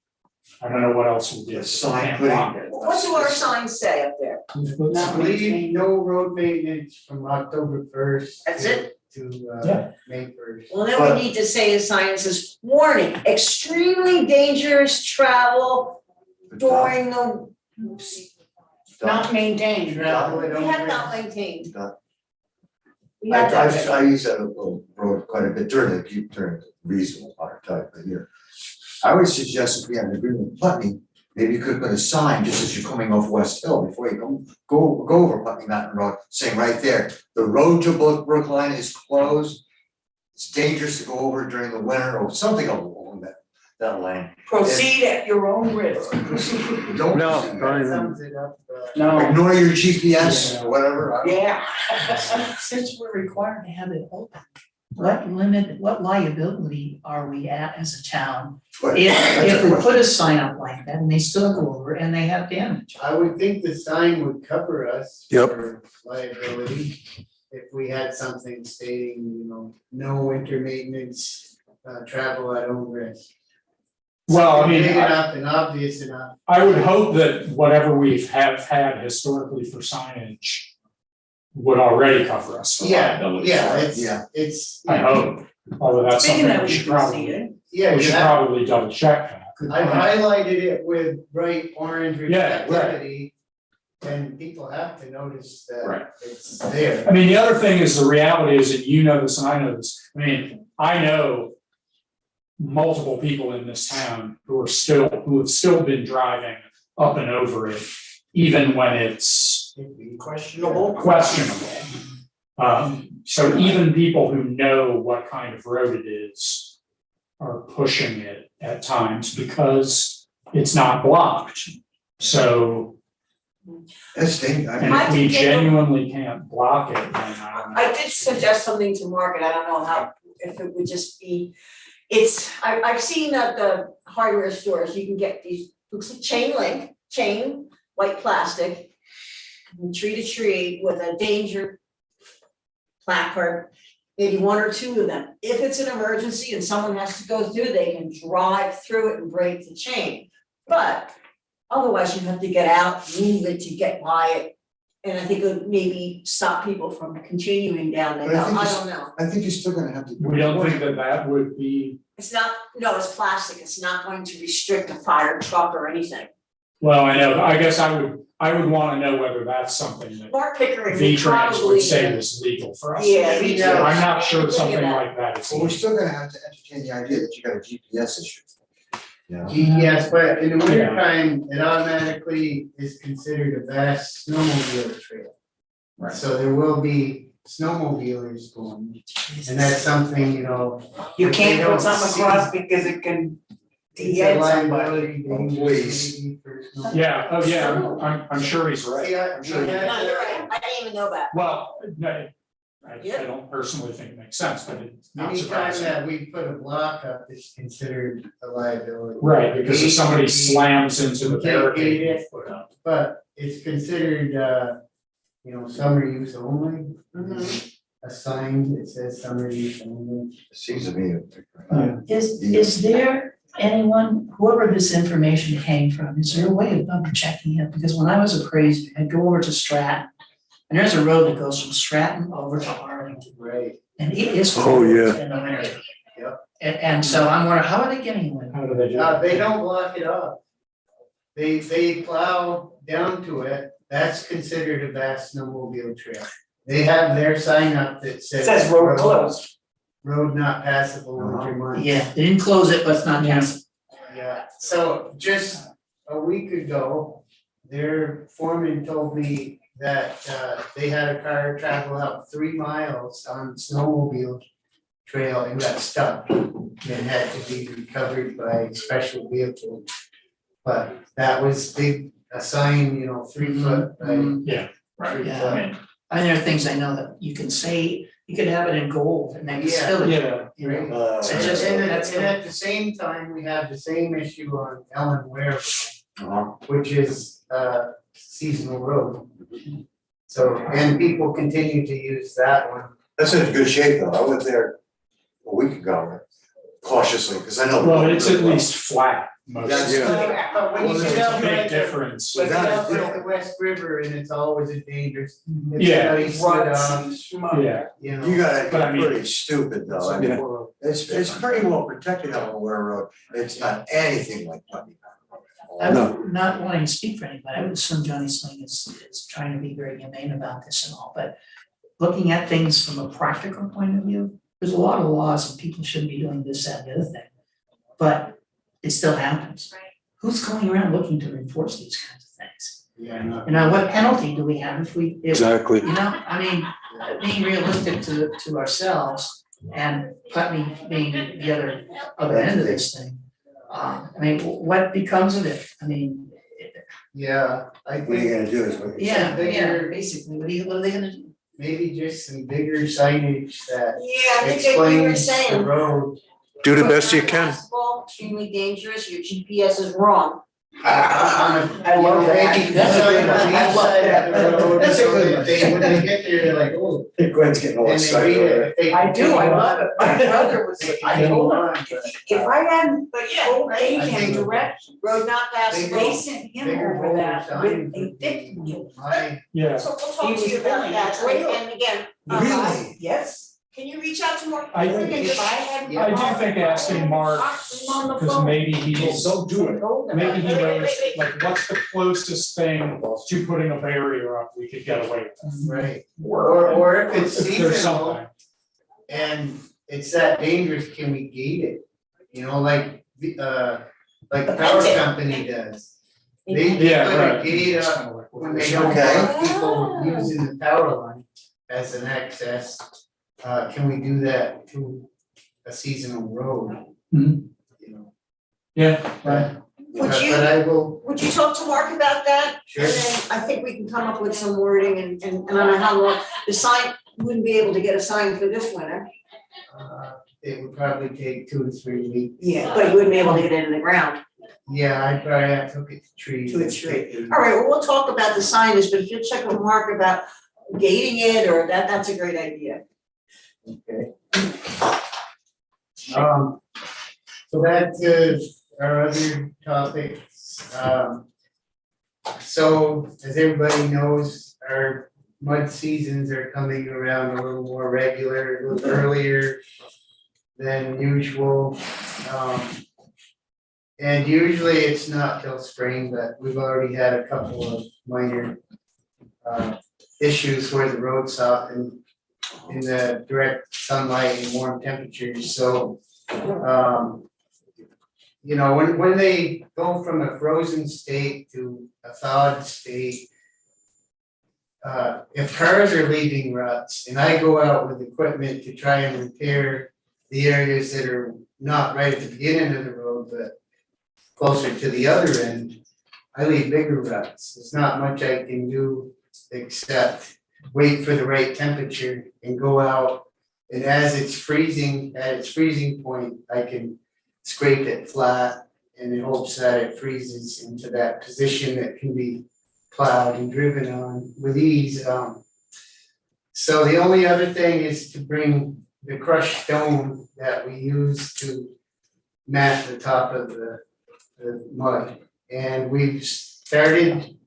I don't know what else we'll do. A sign Can't putting- block it. What do our signs say up there? I believe no road maintenance from October first. That's it? To Yeah. May first. Well, then we need to say a sign that says, warning, extremely dangerous travel during the. Not maintained. Travel at We own have risk. not maintained. Done. We have that. I use that little road quite a bit during the reasonable part of the year. I would suggest if we have an agreement with Putney, maybe you could put a sign just as you're coming off West Hill before you go over Putney Mountain Road, saying right there, the road to Brookline is closed. It's dangerous to go over during the winter or something along that line. Proceed at your own risk. Don't. No, do don't that. even- Sums it up. No, Ignore your GPS or whatever. I don't- Yeah. since we're required to have it open, what liability are we at as a town? But If we put a sign up like that and they still go over and they have damage. I would think the sign would cover us. Yep. For liability, if we had something stating, no winter maintenance, travel at own risk. Well, I mean, Big enough and obvious enough. I would hope that whatever we've had historically for signage would already cover us for liability. Yeah. It's. I hope, although that's Speaking something of, we you should can see probably, it. Yeah, we should probably double check that. I've highlighted it with bright orange Yeah, right. reflectivity. And people have to notice Right. that it's there. I mean, the other thing is, the reality is that you know this and I know this, I mean, I know multiple people in this town who have still been driving up and over it, even when it's Questionable. So even people who know what kind of road it is are pushing it at times because it's not blocked. So, That's dangerous. and if we genuinely can't block it, then I don't know. I did suggest something to Mark, and I don't know how, if it would just be, I've seen at the hardware stores, you can get these, looks like chain, white plastic, from tree to tree with a danger placard, maybe one or two of them. If it's an emergency and someone has to go through, they can drive through it and break the chain. But otherwise, you have to get out, move it to get by it. And I think it would maybe stop people from continuing down the But I hill, think I it's- don't know. I think you're still gonna have to. We don't think that that would be, It's not, no, it's plastic, it's not going to restrict a fire truck or anything. well, I know, I guess I would wanna know whether that's something that Mark Pickering would V-Trans probably. would say is legal for us. Yeah, me too. I'm not sure Look at something that. like that is Well, we're legal. still gonna have to entertain the idea that you got a GPS issue. You know? Yes, but in the winter Yeah. time, it automatically is considered a vast snowmobile trail. Right. So there will be snowmobilers going, and that's something, you know. You if they can't don't put something see- across because it can It's de-head a somebody. liability Please. maybe for snow- Yeah, oh yeah, I'm sure he's right. See, I'm sure we he- had No, you're right, I didn't even know that. Well, no, I Yeah. don't personally think it makes sense, but it's not Anytime surprising. that we put a block up, it's considered a liability. Right, because if somebody We- slams into the we can't barricade, gate you it, put up. But it's considered, you know, summer use only. Mhm. A sign that says summer use only. Seems to me. Is there anyone, whoever this information came from, is there a way of double checking it? Because when I was appraised, I'd go over to Stratton, and there's a road that goes from Stratton over to Arlington, Right. and it is Oh, full yeah. in the winter. Yep. And so I'm wondering, how are they getting away? How do they do it? They don't block it off. They plow down to it, that's considered a vast snowmobile trail. They have their sign up that It says. says road closed. Road not passable winter months. Yeah, they didn't close it, but it's not passing. Yeah, so just a week ago, their foreman told me that they had a car travel out 3 miles on snowmobile trail and got stuck and had to be recovered by special vehicle. But that was big, a sign, you know, 3 foot by Mhm. Right, 3 Yeah. foot. I mean, there are things I know that you can say, you could have it in gold and then Yeah. spill it. Yeah. You know, Uh, It's just- And that's at the same time, we have the same issue on Ellen Ware, uh-huh. which is seasonal road. So, and people continue to use that one. That's in good shape though. I went there a week ago cautiously, because I know. well, it's at least flat most of the That's- time. But when you Well, get there's out a big like the, difference. when you That get is out like the different. West River and it's always a dangerous. Yeah. It's ice, Yeah, you know. You gotta But I be mean- pretty stupid though. I mean, it's pretty well protected on Ware Road. It's not anything like Putney I Mountain Road. would not wanting to speak for anybody, I would assume Johnny Sling is trying to be very humane about this and all, but looking at things from a practical point of view, there's a lot of laws and people shouldn't be doing this, that, and the other thing. But it still happens. Who's going around looking to enforce these kinds of things? Yeah, no. You know, what penalty do we have if Exactly. you know, I mean, being realistic to ourselves and Putney being the other end of this thing. I mean, what becomes of it? I mean, Yeah, I What are you think gonna do is what you're yeah, saying. yeah, basically, what are they gonna do? maybe just some bigger signage that Yeah, I think what you were explains the saying. road. Do the best you can. Possible, extremely dangerous, your GPS is wrong. I love that. That's a good one. I love that. That's a good one. When they get there, they're like, oh, Hey, Gwen's getting all and they excited read over it. if they I do, I love it. My continue brother was, I told him, on, if I hadn't But yeah, told I him think- direct, road not they passable. sent him bigger over that road with signs a would thick be wheel. my, yeah. So we'll He talk to was you about willing that, to trail. and again, Really? Yes. can you reach out to Mark? I- Pickering and If just- I had. Yeah. I do think asking Mark, Talk to him on the because phone. maybe he's, Don't do it. maybe he Wait, wait, knows, wait, wait. like, what's the closest thing to putting a barrier up we could get away with? right, Or or if it's if there's seasonal something. and it's that dangerous, can we gate it? You know, like the power company does. They Yeah, put a right. gate It's up kinda like what when we're they saying. don't Okay. want people using the power line as an access. Can we do that to a seasonal road? Mhm. You know, Yeah, right. Would but you- I will, Would you talk to Mark about that? sure, And then I think we can come up with some wording and I don't know how long, the sign, wouldn't be able to get a sign for this winter. it would probably take 2 to 3 weeks. Yeah, but you wouldn't be able to get it in the ground. Yeah, I'd probably have to get the trees. To a tree. All right, well, we'll talk about the signage, but if you'll check with Mark about gating it or that's a great idea. Okay. So back to our other topics, so as everybody knows, our mud seasons are coming around a little more regular, a little earlier than usual. And usually it's not till spring, but we've already had a couple of minor issues where the road softened in the direct sunlight and warm temperatures, so you know, when they go from a frozen state to a thawed state, if cars are leaving ruts and I go out with equipment to try and repair the areas that are not right at the beginning of the road, but closer to the other end, I leave bigger ruts. There's not much I can do except wait for the right temperature and go out. And as it's freezing, at its freezing point, I can scrape it flat in the hopes that it freezes into that position that can be plowed and driven on with ease. So the only other thing is to bring the crushed stone that we use to mat the top of the mud. And we've started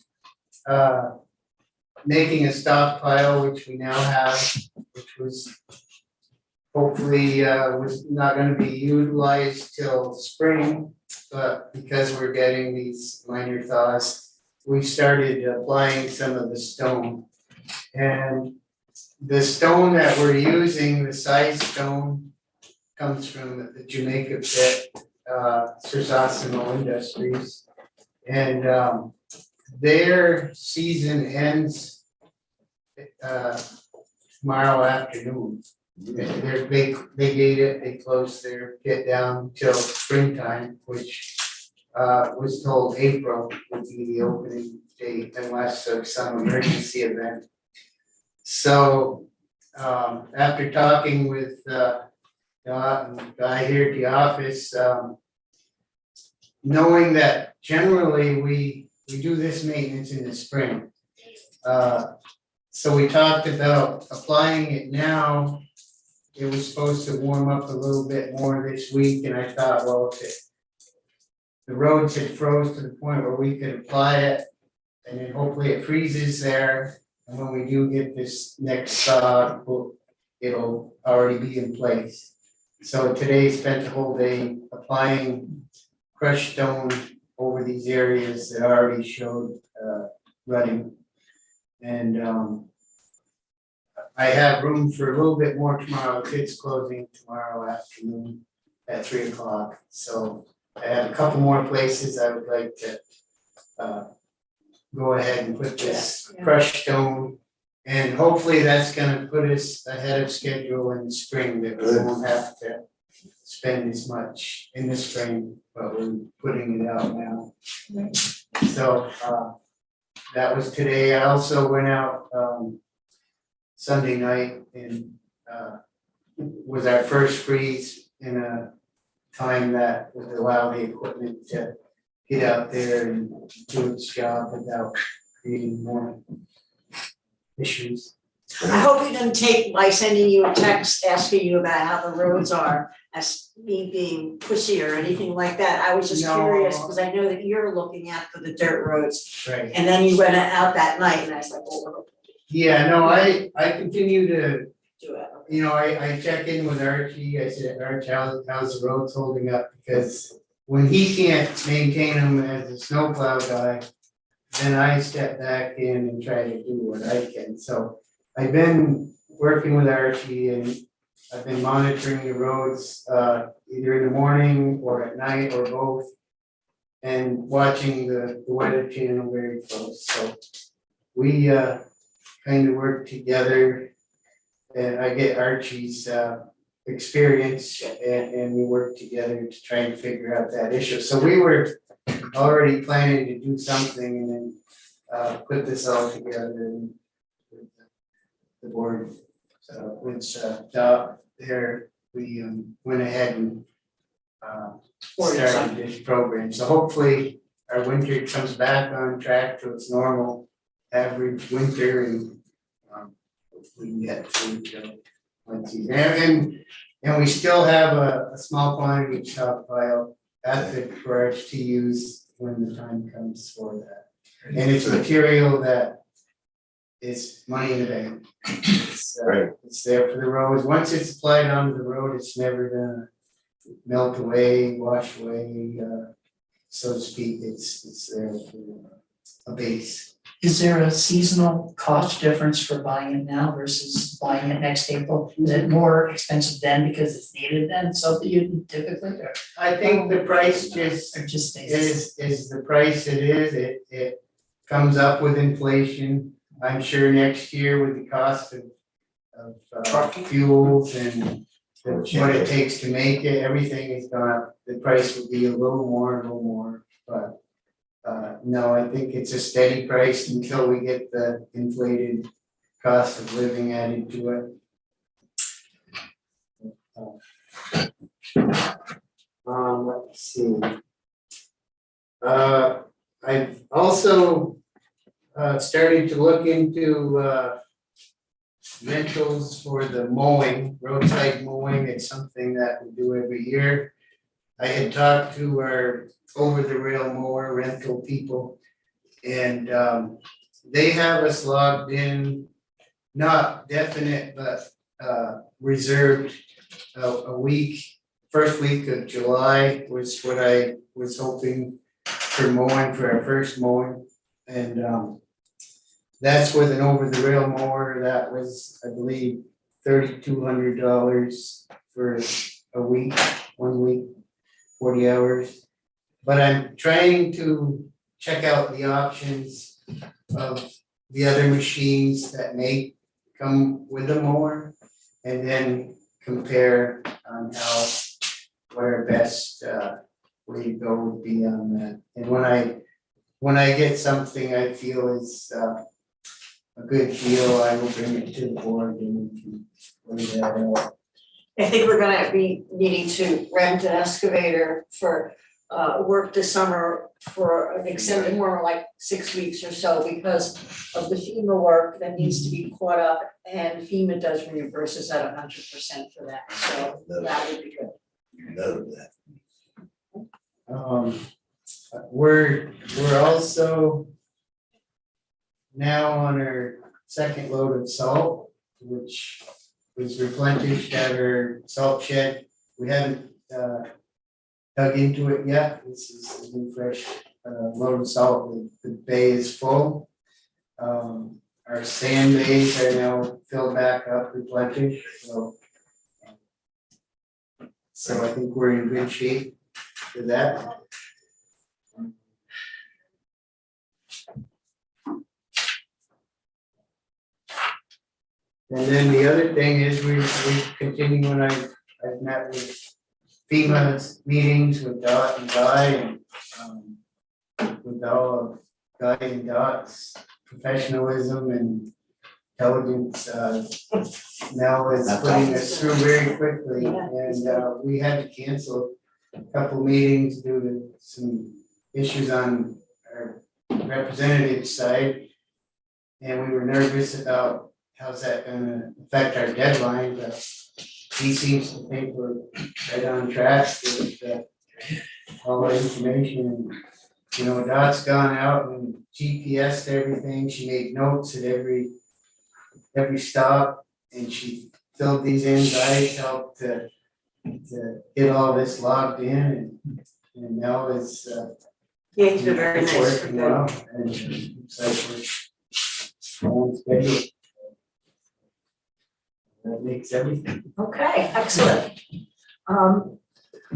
making a stockpile, which we now have, which was hopefully was not gonna be utilized till spring, but because we're getting these minor thaws, we started applying some of the stone. And the stone that we're using, the size stone, comes from the Jamaica pit, Sursasimo Industries. And their season ends tomorrow afternoon. They gate it, they close their pit down till springtime, which was told April would be the opening date unless there's some emergency event. So after talking with the guy here at the office, knowing that generally we do this maintenance in the spring. So we talked about applying it now. It was supposed to warm up a little bit more this week, and I thought, well, if the roads had froze to the point where we could apply it, and then hopefully it freezes there, and when we do get this next thaw, it'll already be in place. So today spent the whole day applying crushed stone over these areas that already showed rutting. And I have room for a little bit more tomorrow. It's closing tomorrow afternoon at 3 o'clock. So I have a couple more places I would like to go ahead and put this crushed stone. And hopefully that's gonna put us ahead of schedule in the spring, that we won't have to spend as much in the spring, but we're putting it out now. So that was today. I also went out Sunday night and was our first freeze in a time that would allow the equipment to get out there and do its job without creating more issues. I hope you didn't take my sending you a text asking you about how the roads are as me being pussy or anything like that. I was just No. curious, because I know that you're looking at for the dirt roads. Right. And then you went out that night and I was like, oh, Yeah, no, I continue to, do it. you know, I check in with Archie. I said, Archie, how's the roads holding up? Because when he can't maintain them as a snowplow guy, then I step back in and try to do what I can. So I've been working with Archie and I've been monitoring the roads either in the morning or at night or both, and watching the weather channel very close. So we kind of work together, and I get Archie's experience, and we work together to try and figure out that issue. So we were already planning to do something and then put this all together with the board. So with Doc there, we went ahead and started this program. So hopefully our winter comes back on track to its normal average winter, and we can get through till And we still have a small quantity of stockpile at the garage to use when the time comes for that. And it's material that is money in the bank. It's there for the roads. Once it's applied onto the road, it's never gonna melt away, wash away, so to speak. It's there for a base. Is there a seasonal cost difference for buying it now versus buying it next April? Is it more expensive then because it's needed then, so that you typically, I think the price just or just stays? is the price it is. It comes up with inflation. I'm sure next year with the cost of fuels and what it takes to make it, everything is gone up. The price will be a little more, but no, I think it's a steady price until we get the inflated cost of living added to it. Let's see. I've also started to look into rentals for the mowing, roadside mowing. It's something that we do every year. I had talked to our over the rail mower rental people, and they have us logged in, not definite, but reserved a week. First week of July was what I was hoping for mowing, for our first mowing. And that's with an over the rail mower. That was, I believe, $3,200 for a week, 1 week, 40 hours. But I'm trying to check out the options of the other machines that may come with a mower, and then compare on what our best way to go would be on that. And when I get something I feel is a good deal, I will bring it to the board and we can lay that out. I think we're gonna be needing to rent an excavator for work this summer for an extended, more like 6 weeks or so, because of the FEMA work that needs to be caught up, and FEMA does reimburse us at 100% for that, so that would be good. Note that. We're also now on our second load of salt, which was replenished at our salt shed. We haven't dug into it yet. This is a new fresh load of salt. The bay is full. Our sand bays are now filled back up, replenished, so I think we're in good shape for that. And then the other thing is we continue when I've met with FEMA's meetings with Dot and Guy, and with all of Guy and Dot's professionalism and intelligence, Mel is putting us through very quickly, and we had to cancel a couple meetings due to some issues on our representative side, and we were nervous about how's that gonna affect our deadline, but he seems to think we're right on track with all the information. You know, Dot's gone out and GPSed everything. She made notes at every stop, and she filled these in. I helped to get all this logged in, and now it's Yeah, it's been very it's nice. working well, and it's like we're on schedule. That makes everything. Okay, excellent.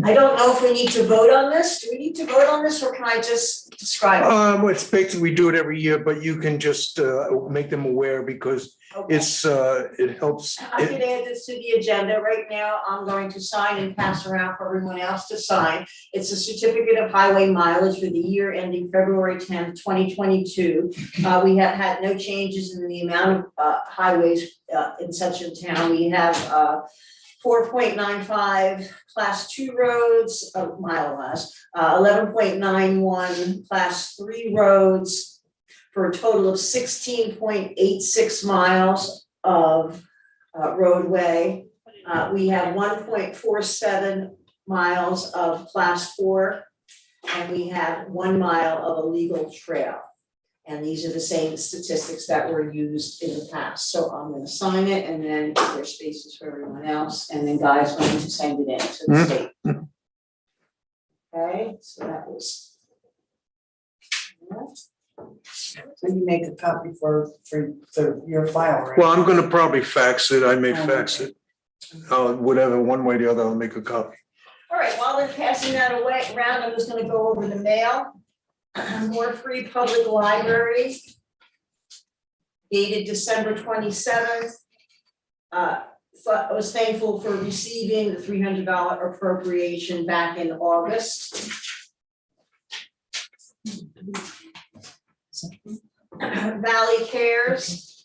I don't know if we need to vote on this. Do we need to vote on this, or can I just describe it? It's basically, we do it every year, but you can just make them aware because Okay. it helps. I can add this to the agenda. Right now, I'm going to sign and pass around for everyone else to sign. It's a certificate of highway mileage for the year ending February 10th, 2022. We have had no changes in the amount of highways in such a town. We have 4.95 class 2 roads, a mile less, 11.91 class 3 roads, for a total of 16.86 miles of roadway. We have 1.47 miles of class 4, and we have 1 mile of a legal trail. And these are the same statistics that were used in the past. So I'm gonna sign it, and then there's spaces for everyone else, and then Guy's going to send it in to the state. Okay, so that was. So you make a copy for your file, right? Well, I'm gonna probably fax it, I may fax it. Whatever, one way or the other, I'll make a copy. All right, while they're passing that away around, I'm just gonna go over the mail. More Free Public Library, dated December 27th. I was thankful for receiving the $300 appropriation back in August. Valley Cares.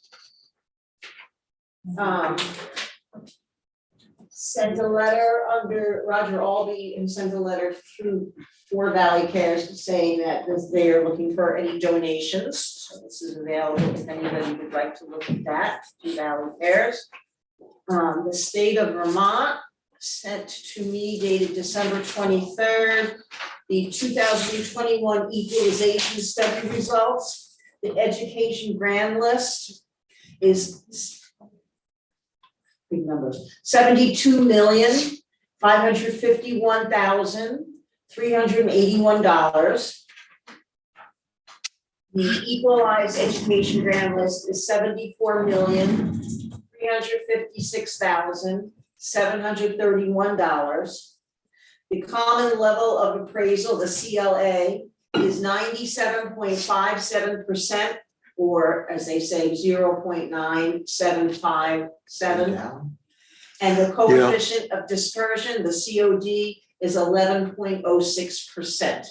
Sent a letter under Roger Albee and sent a letter through for Valley Cares saying that they are looking for any donations. So this is available if anybody would like to look at that, to Valley Cares. The state of Vermont sent to me dated December 23rd, the 2021 equalization study results. The education grand list is big numbers, $72,551,381. The equalized education grand list is $74,356,731. The common level of appraisal, the CLA, is 97.57%, or as they say, 0.9757. And the coefficient of dispersion, the COD, is 11.06%.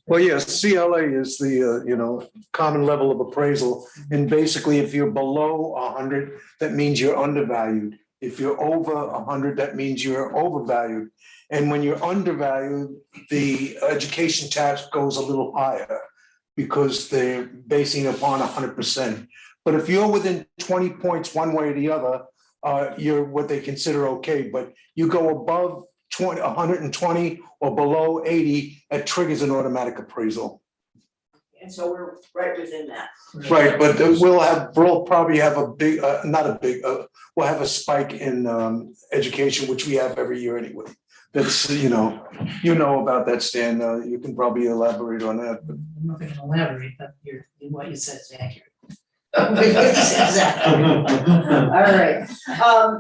Well, yes, CLA is the, common level of appraisal. And basically, if you're below 100, that means you're undervalued. If you're over 100, that means you're overvalued. And when you're undervalued, the education tax goes a little higher because they're basing it upon 100%. But if you're within 20 points one way or the other, you're what they consider okay. But you go above 120 or below 80, it triggers an automatic appraisal. And so we're right within that. Right, but we'll probably have a big, we'll have a spike in education, which we have every year anyway. That's, you know about that, Stan, you can probably elaborate on that, but. I'm not gonna elaborate, but what you said is accurate. Exactly. All right,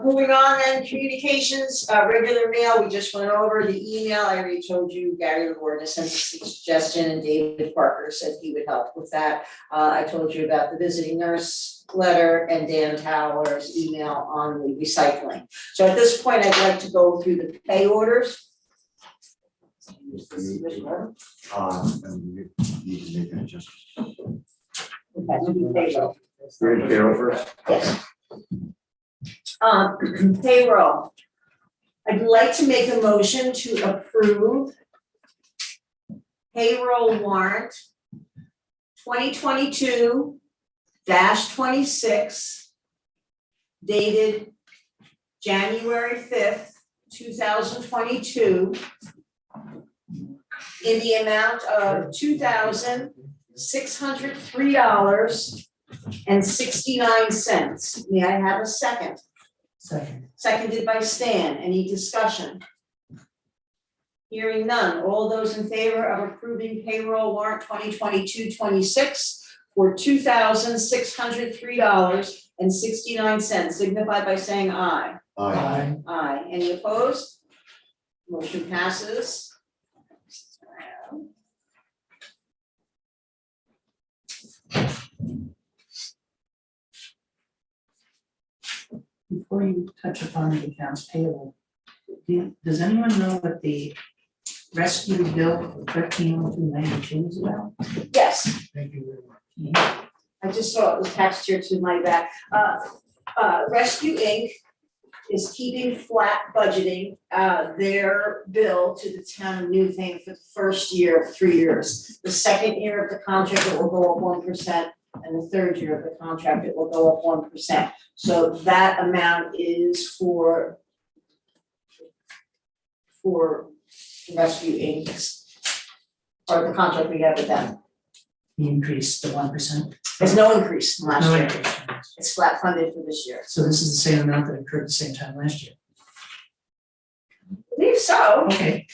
moving on then, communications, regular mail, we just went over the email, I already told you, Gary LaGuardia sent a suggestion and David Parker said he would help with that. I told you about the visiting nurse letter and Dan Tower's email on the recycling. So at this point, I'd like to go through the pay orders. And we need to make an adjustment. Okay, we'll do payroll. Payroll first? Yes. Payroll. I'd like to make a motion to approve payroll warrant 2022-26 dated January 5th, 2022 in the amount of $2,603.69. May I have a second? Second. Seconded by Stan. Any discussion? Hearing none. All those in favor of approving payroll warrant 2022-26 for $2,603.69 signify by saying aye. Aye. Aye. Any opposed? Motion passes. Before you touch upon the accounts payable, does anyone know what the rescue bill for 130292 is about? Yes, Thank you very much. I just saw it was attached here to my back. Rescue Inc. is keeping flat budgeting their bill to the town of Newfane for the first year of 3 years. The second year of the contract, it will go up 1%. and the third year of the contract, it will go up 1%. So that amount is for Rescue Inc.'s, or the contract we have with them. The increase to 1%. There's no increase from last No year. increase. It's flat funded for this year. So this is the same amount that occurred at the same time last year. I believe so. Okay.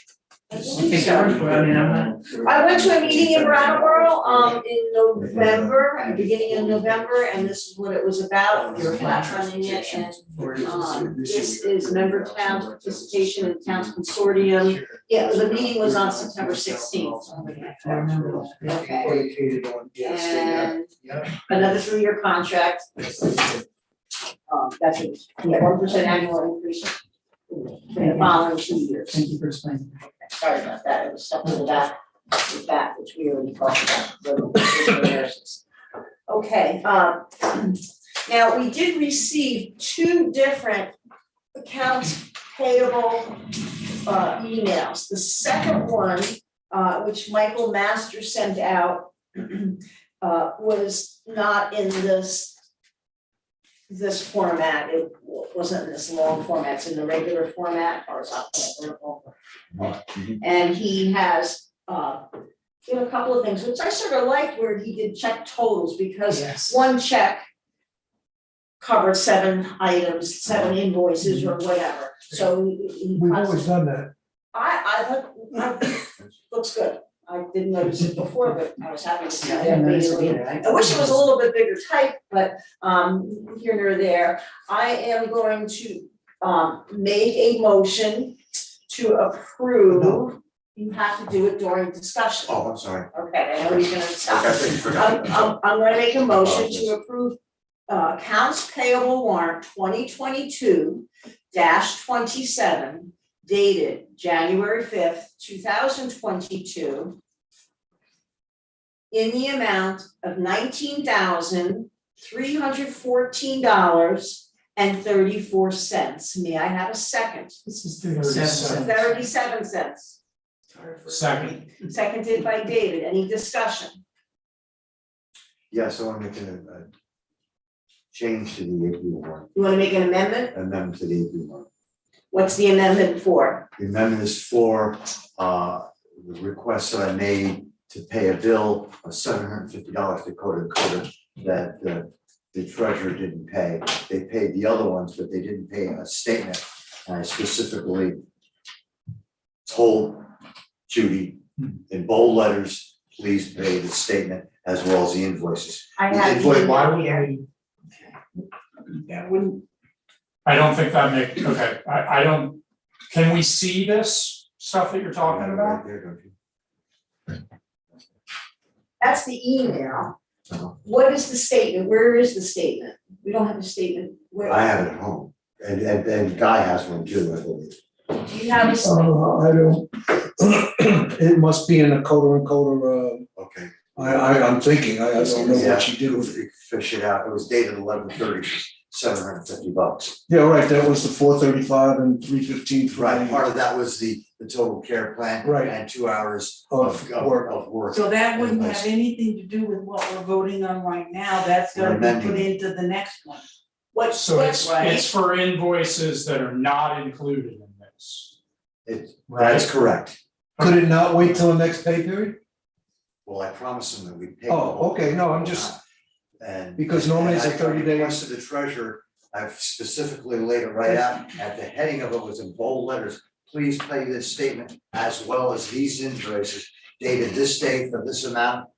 I Just believe take so. your word for it. I mean, I'm not. I went to a meeting in Brattleboro, in November, at the beginning of November, and this is what it was about. We were flat funding it, and this is member towns participation in towns consortium. Yeah, the meeting was on September 16th. I remember that. Okay. Predicated on, yes, And Yeah. another 3-year contract. That's it, yeah, 1% annual increase for the following 2 years. Thank you for explaining. Sorry about that, it was something with that, which we already talked about, the nurses. Okay, now we did receive 2 different accounts payable emails. The second one, which Michael Master sent out, was not in this format. It wasn't in this long format, it's in the regular format, horizontal. And he has did a couple of things, which I sort of liked, where he did check totals, because Yes. one check covered 7 items, 7 invoices or whatever, so he we've always done that. I thought, looks good. I didn't notice it before, but I was happy to see Yeah, I that didn't notice it immediately. either. I wish it was a little bit bigger type, but here nor there. I am going to make a motion to approve. You have to do it during discussion. Oh, I'm sorry. Okay, I know you're gonna stop. Okay, I think you forgot. I'm gonna make a motion to approve accounts payable warrant 2022-27 dated January 5th, 2022 in the amount of $19,314.34. May I have a second? This is 37. 37 cents. Second. Seconded by David. Any discussion? Yeah, so I'm making a change to the AP warrant, You wanna make an amendment? amendment to the AP warrant. What's the amendment for? The amendment is for the request that I made to pay a bill of $750 to Coda that the treasurer didn't pay. They paid the other ones, but they didn't pay a statement. And I specifically told Judy in bold letters, please pay the statement as well as the invoices. I The have invoice- the Why email would here. we? That wouldn't, I don't think that okay, I don't, can we see this stuff that you're talking about? Right there, don't you? That's the email. Uh-huh. What is the statement? Where is the statement? We don't have a statement. Where? I have it at home, and Guy has one too, I believe. Do you have a statement? I don't, it must be in a Coda, Okay. I'm thinking, I don't know Yeah, what she did with it. you could fish it out, it was dated 11/30, $750. Yeah, right, that was the 435 and 315 for. Right, part of that was the total care plan. Right. And 2 hours Of work. of work. so that wouldn't have anything to do with what we're voting on right now, that's gonna be put Amending. into the next one. What, So it's Right. for invoices that are not included in this, That's correct. Could it not wait till the next pay period? Well, I promised them that we'd pay. Oh, okay, no, I'm just, And. because normally it's a 30 days. I requested the treasurer, I've specifically laid it right out, at the heading of it was in bold letters. Please pay this statement as well as these invoices dated this date for this amount,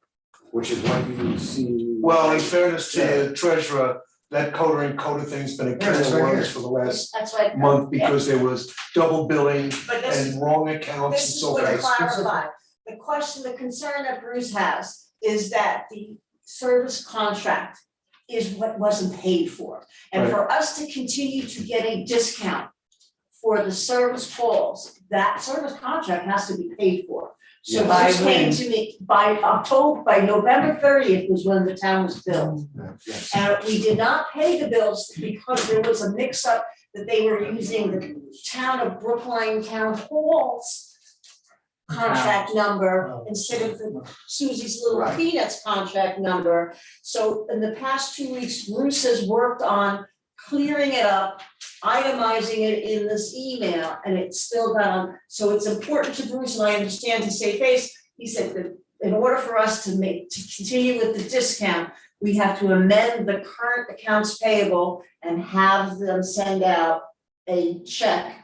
which is what you see. well, in fairness to the treasurer, that Coda thing's been a Yeah, it's killer right worms here. for the last That's what. month because there was double billing But this, and wrong accounts and this is so what I forth. clarified. The question, the concern that Bruce has is that the service contract is what wasn't paid for. And for us to continue to get a discount for the service calls, that service contract has to be paid for. So Yes. By Bruce came when? to me by November 30th was when the town was billed. Yes. And we did not pay the bills because there was a mix-up that they were using the town of Brookline town halls contract number instead of the Susie's Little Right. Peanuts contract number. So in the past 2 weeks, Bruce has worked on clearing it up, itemizing it in this email, and it's still done. So it's important to Bruce, and I understand to save face, he said that in order for us to continue with the discount, we have to amend the current accounts payable and have them send out a check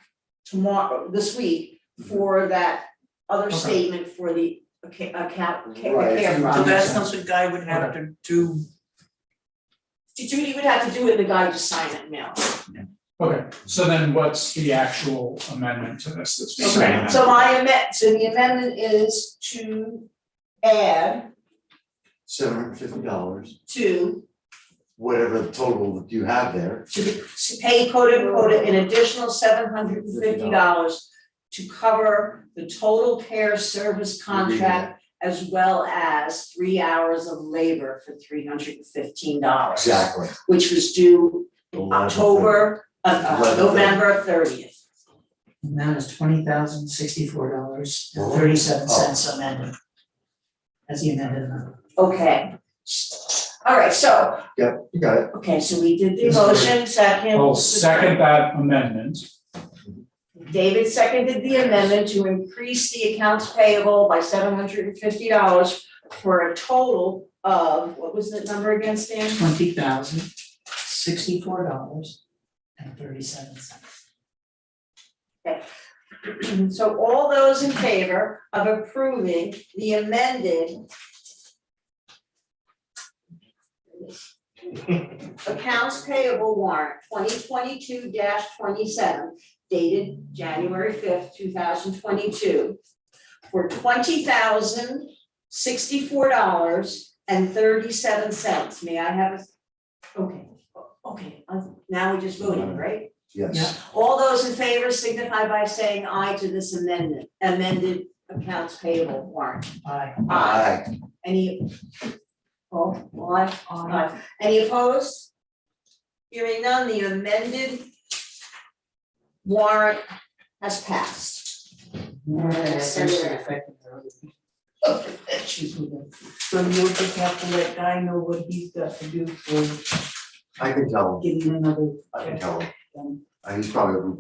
this week for that other Okay. statement for the account, Right, care if you- So project. that's something Guy would have to do. You would have to do it, and the guy just sign it now. Okay, so then what's the actual amendment to this that's being Okay, amended? so the amendment is to add $750, to whatever the total that you have there. to pay quote an additional $750 to cover the total care service contract as well as 3 hours of labor for $315. Exactly. Which was due November 30th. Amount is $20,064.37 amended. That's the amended amount. Okay. All right, so, Yep, you got it. okay, so we did the motion, second. I'll second that amendment. David seconded the amendment to increase the accounts payable by $750 for a total of, what was the number again, Stan? $20,064.37. So all those in favor of approving the amended accounts payable warrant 2022-27 dated January 5th, 2022 for $20,064.37. May I have a, okay, now we just voted, right? Yes. All those in favor signify by saying aye to this amended accounts payable warrant. Aye. Aye. Any? Aye. Any opposed? Hearing none, the amended warrant has passed. Send it out. So you'll just have to let Guy know what he's got to do for I can tell him, getting another. I can tell him. done.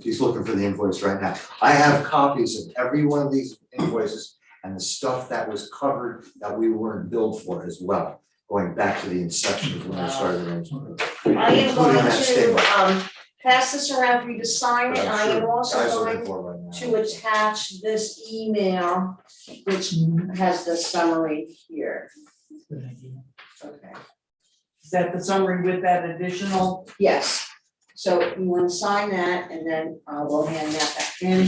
He's looking for the invoice right now. I have copies of every one of these invoices and the stuff that was covered that we weren't billed for as well, going back to the inception of when I started arranging. I am Including going that to statement. pass this around for you to sign it. But I I'm am sure also Guy's looking going for it right now. to attach this email, which has the summary here. Good idea. Okay. Is that the summary with that additional? Yes, so you want to sign that and then we'll hand that back in.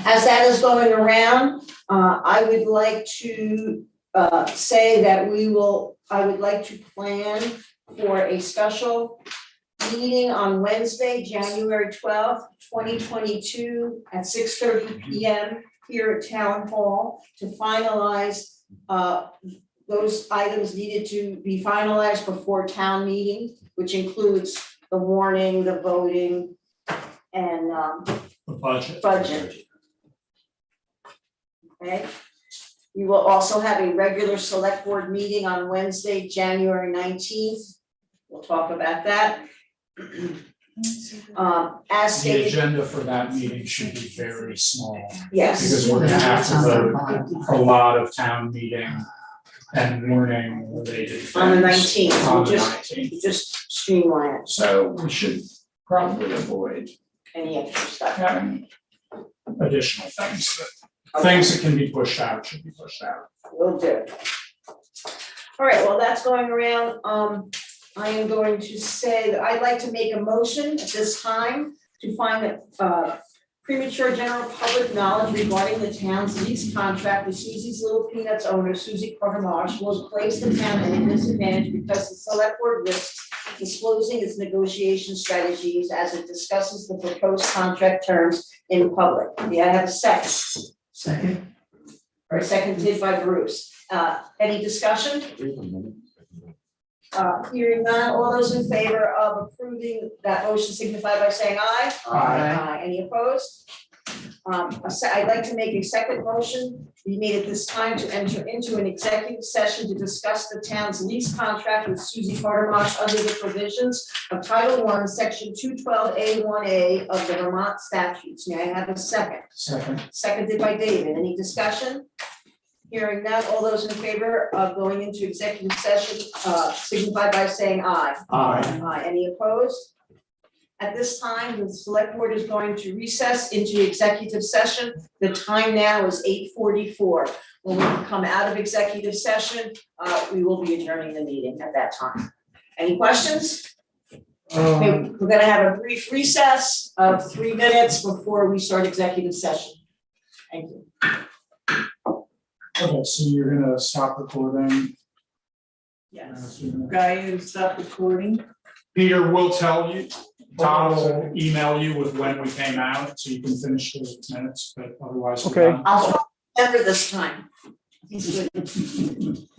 As that is going around, I would like to say that I would like to plan for a special meeting on Wednesday, January 12th, 2022 at 6:30 PM here at Town Hall to finalize those items needed to be finalized before town meeting, which includes the warning, the voting, and The budget. budget. Okay, we will also have a regular select board meeting on Wednesday, January 19th. We'll talk about that. As The stated, agenda for that meeting should be very small, yes, because we're gonna have to vote a lot of town meeting and warning related things. on the 19th, On we'll the just, 19th. just streamline it, So we should probably avoid any extra stuff. having additional things things that can be pushed out should be pushed out. Will do. All right, well, that's going around, I am going to say that I'd like to make a motion at this time to find that, premature general public knowledge regarding the town's lease contract with Susie's Little Peanuts owner, Susie Carter-Marsh, will place the town at a disadvantage because the select board risks disclosing its negotiation strategies as it discusses the proposed contract terms in public. May I have a second? Second. All right, seconded by Bruce. Any discussion? Hearing none, all those in favor of approving that motion signify by saying aye. Aye. Any opposed? I'd like to make a second motion, be made at this time to enter into an executive session to discuss the town's lease contract with Suzie Cartermosh under the provisions of Title I, Section 212A1A of the Vermont statutes. May I have a second? Second. Seconded by David. Any discussion? Hearing none, all those in favor of going into executive session, signify by saying aye. Aye. Any opposed? At this time, the select board is going to recess into executive session. The time now is 8:44. When we come out of executive session, we will be adjourning the meeting at that time. Any questions? Okay, we're gonna have a brief recess of 3 minutes before we start executive session. Thank you. Okay, so you're gonna stop recording. Yes. Guy who stopped recording. Peter will tell you, Tom will email you with when we came out, so you can finish the minutes, but otherwise. we're Okay. done. I'll remember this time. He's good.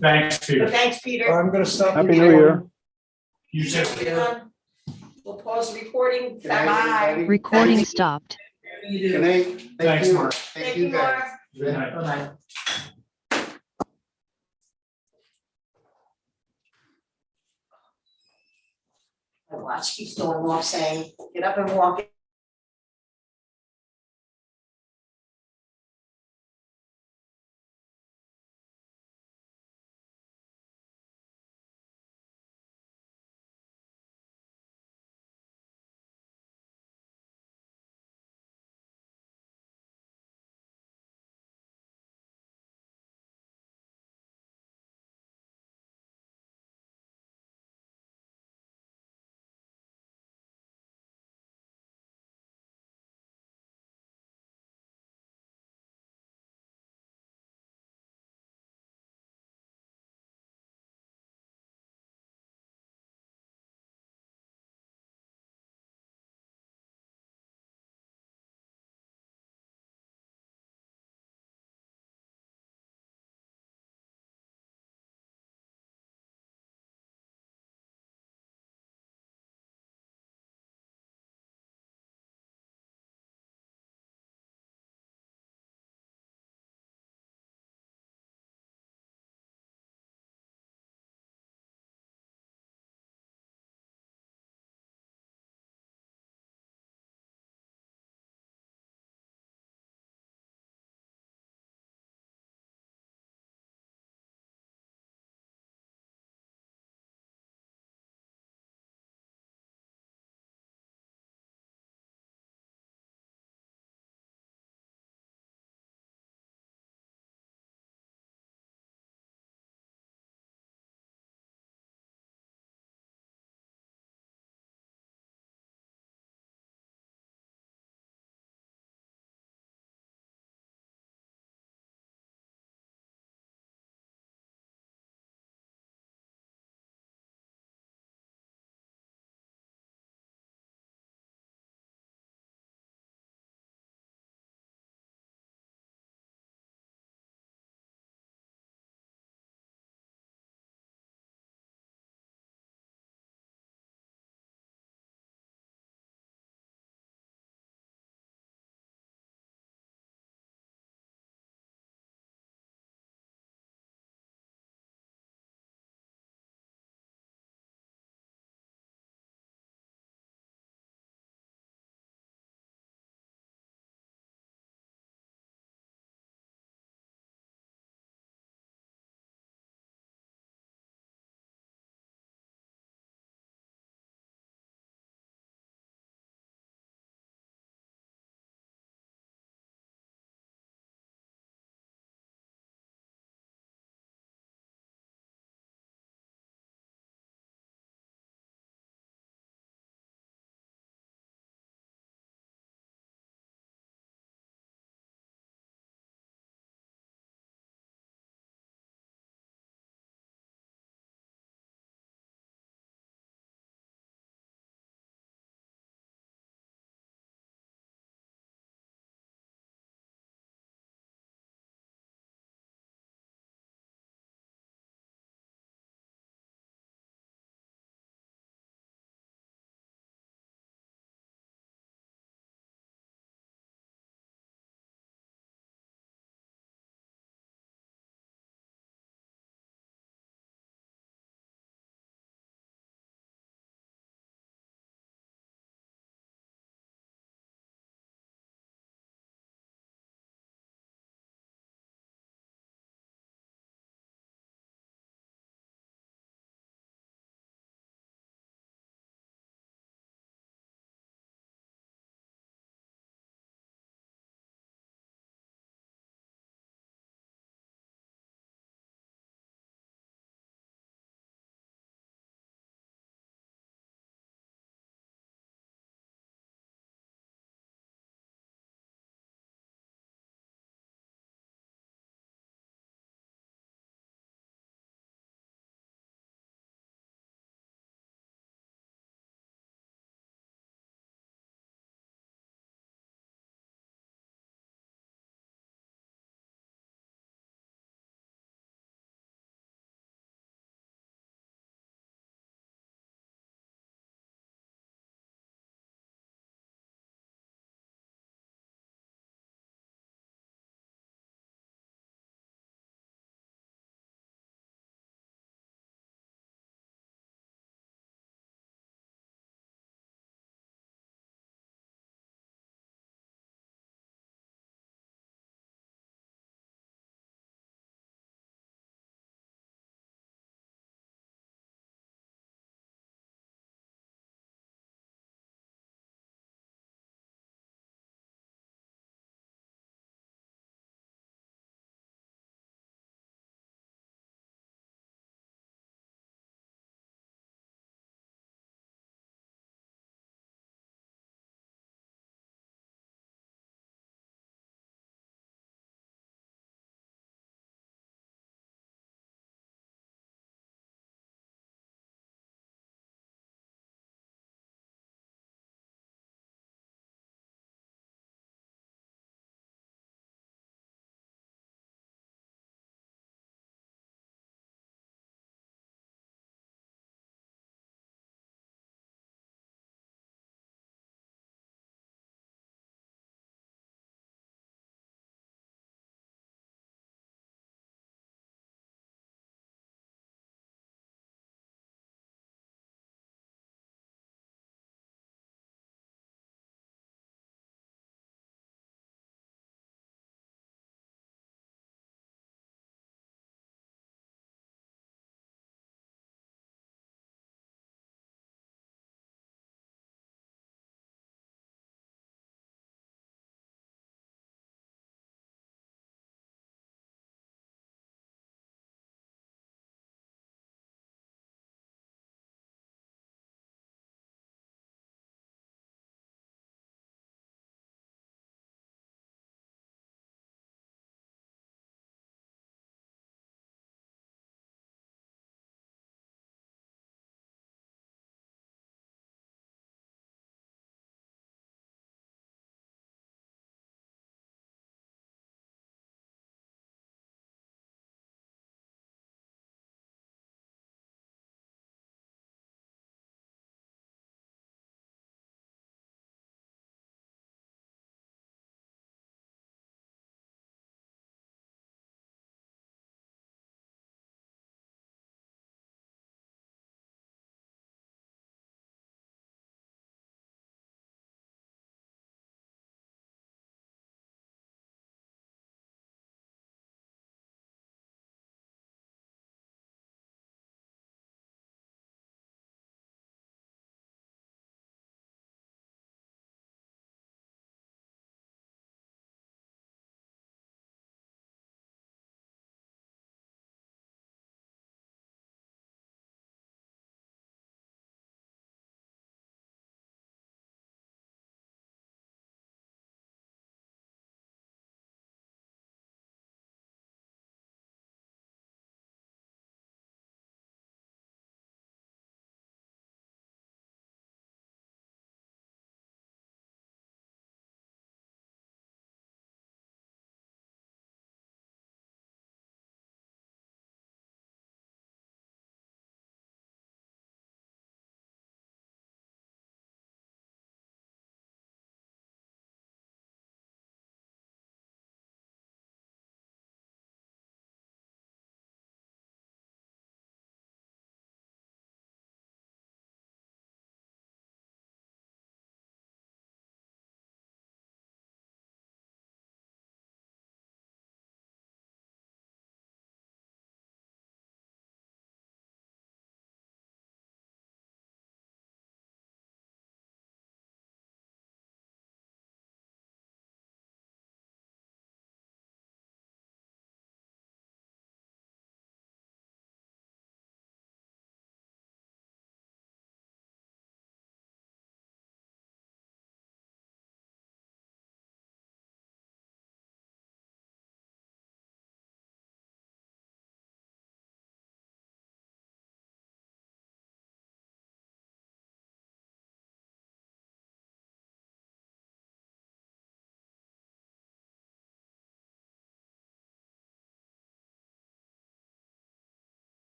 Thanks, Peter. But thanks, Peter. I'm gonna stop. the Happy New Year. You too. Everyone, we'll pause the recording. Good night, Bye. everybody. Recording stopped. Good night. Thank Thanks, you. Mark. Thank you, guys. Mark. Good night. Bye-bye. My watch keeps going off saying, get up and walk.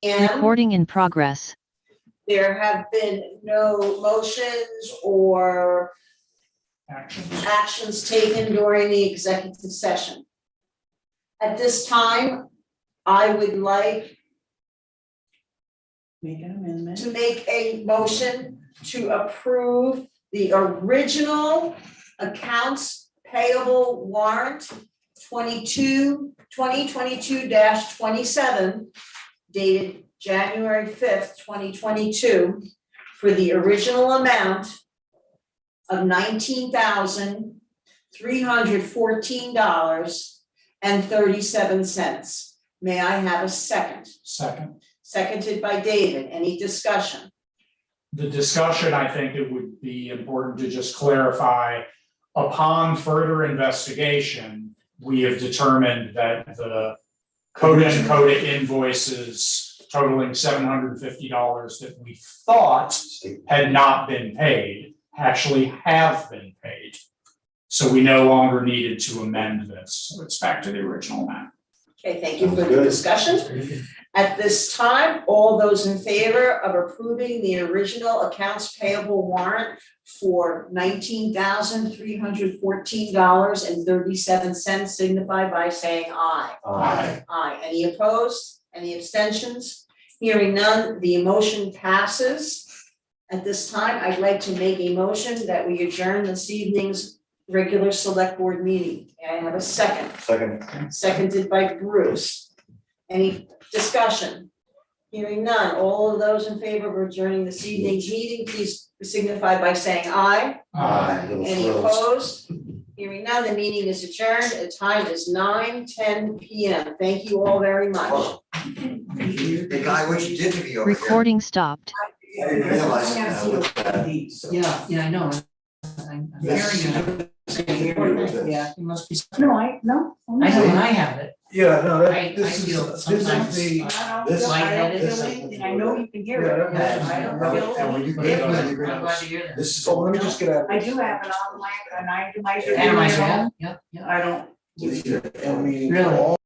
And Recording in progress. there have been no motions or actions taken during the executive session. At this time, I would like Make an amendment. to make a motion to approve the original accounts payable warrant 2022-27 dated January 5th, 2022 for the original amount of $19,314.37. May I have a second? Second. Seconded by David. Any discussion? The discussion, I think it would be important to just clarify, upon further investigation, we have determined that the Coda invoices totaling $750 that we thought had not been paid, actually have been paid. So we no longer needed to amend this, so it's back to the original amount. Okay, thank you for the discussion. At this time, all those in favor of approving the original accounts payable warrant for $19,314.37 signify by saying aye. Aye. Aye. Any opposed? Any abstentions? Hearing none, the motion passes. At this time, I'd like to make a motion that we adjourn this evening's regular select board meeting. May I have a second? Second. Seconded by Bruce. Any discussion? Hearing none, all of those in favor of adjourning this evening's meeting, please signify by saying aye. Little Any thrills. opposed? Hearing none, the meeting is adjourned. The time is 9:10 p.m. Thank you all very much. Hey, Guy, what you did to me over here. Recording stopped. I didn't realize, Yeah, I know. I'm hearing it. Yeah. It must be. No, I know when I have it. Yeah, no, I feel sometimes. This- Lightheaded. I know you can hear Yeah, it. that- I don't no, feel- and when you But get I'm on glad the ground, to hear that. this is. So let me just get out. I do have it on my, and I do my. And I said, yep. I don't. I mean, Really? all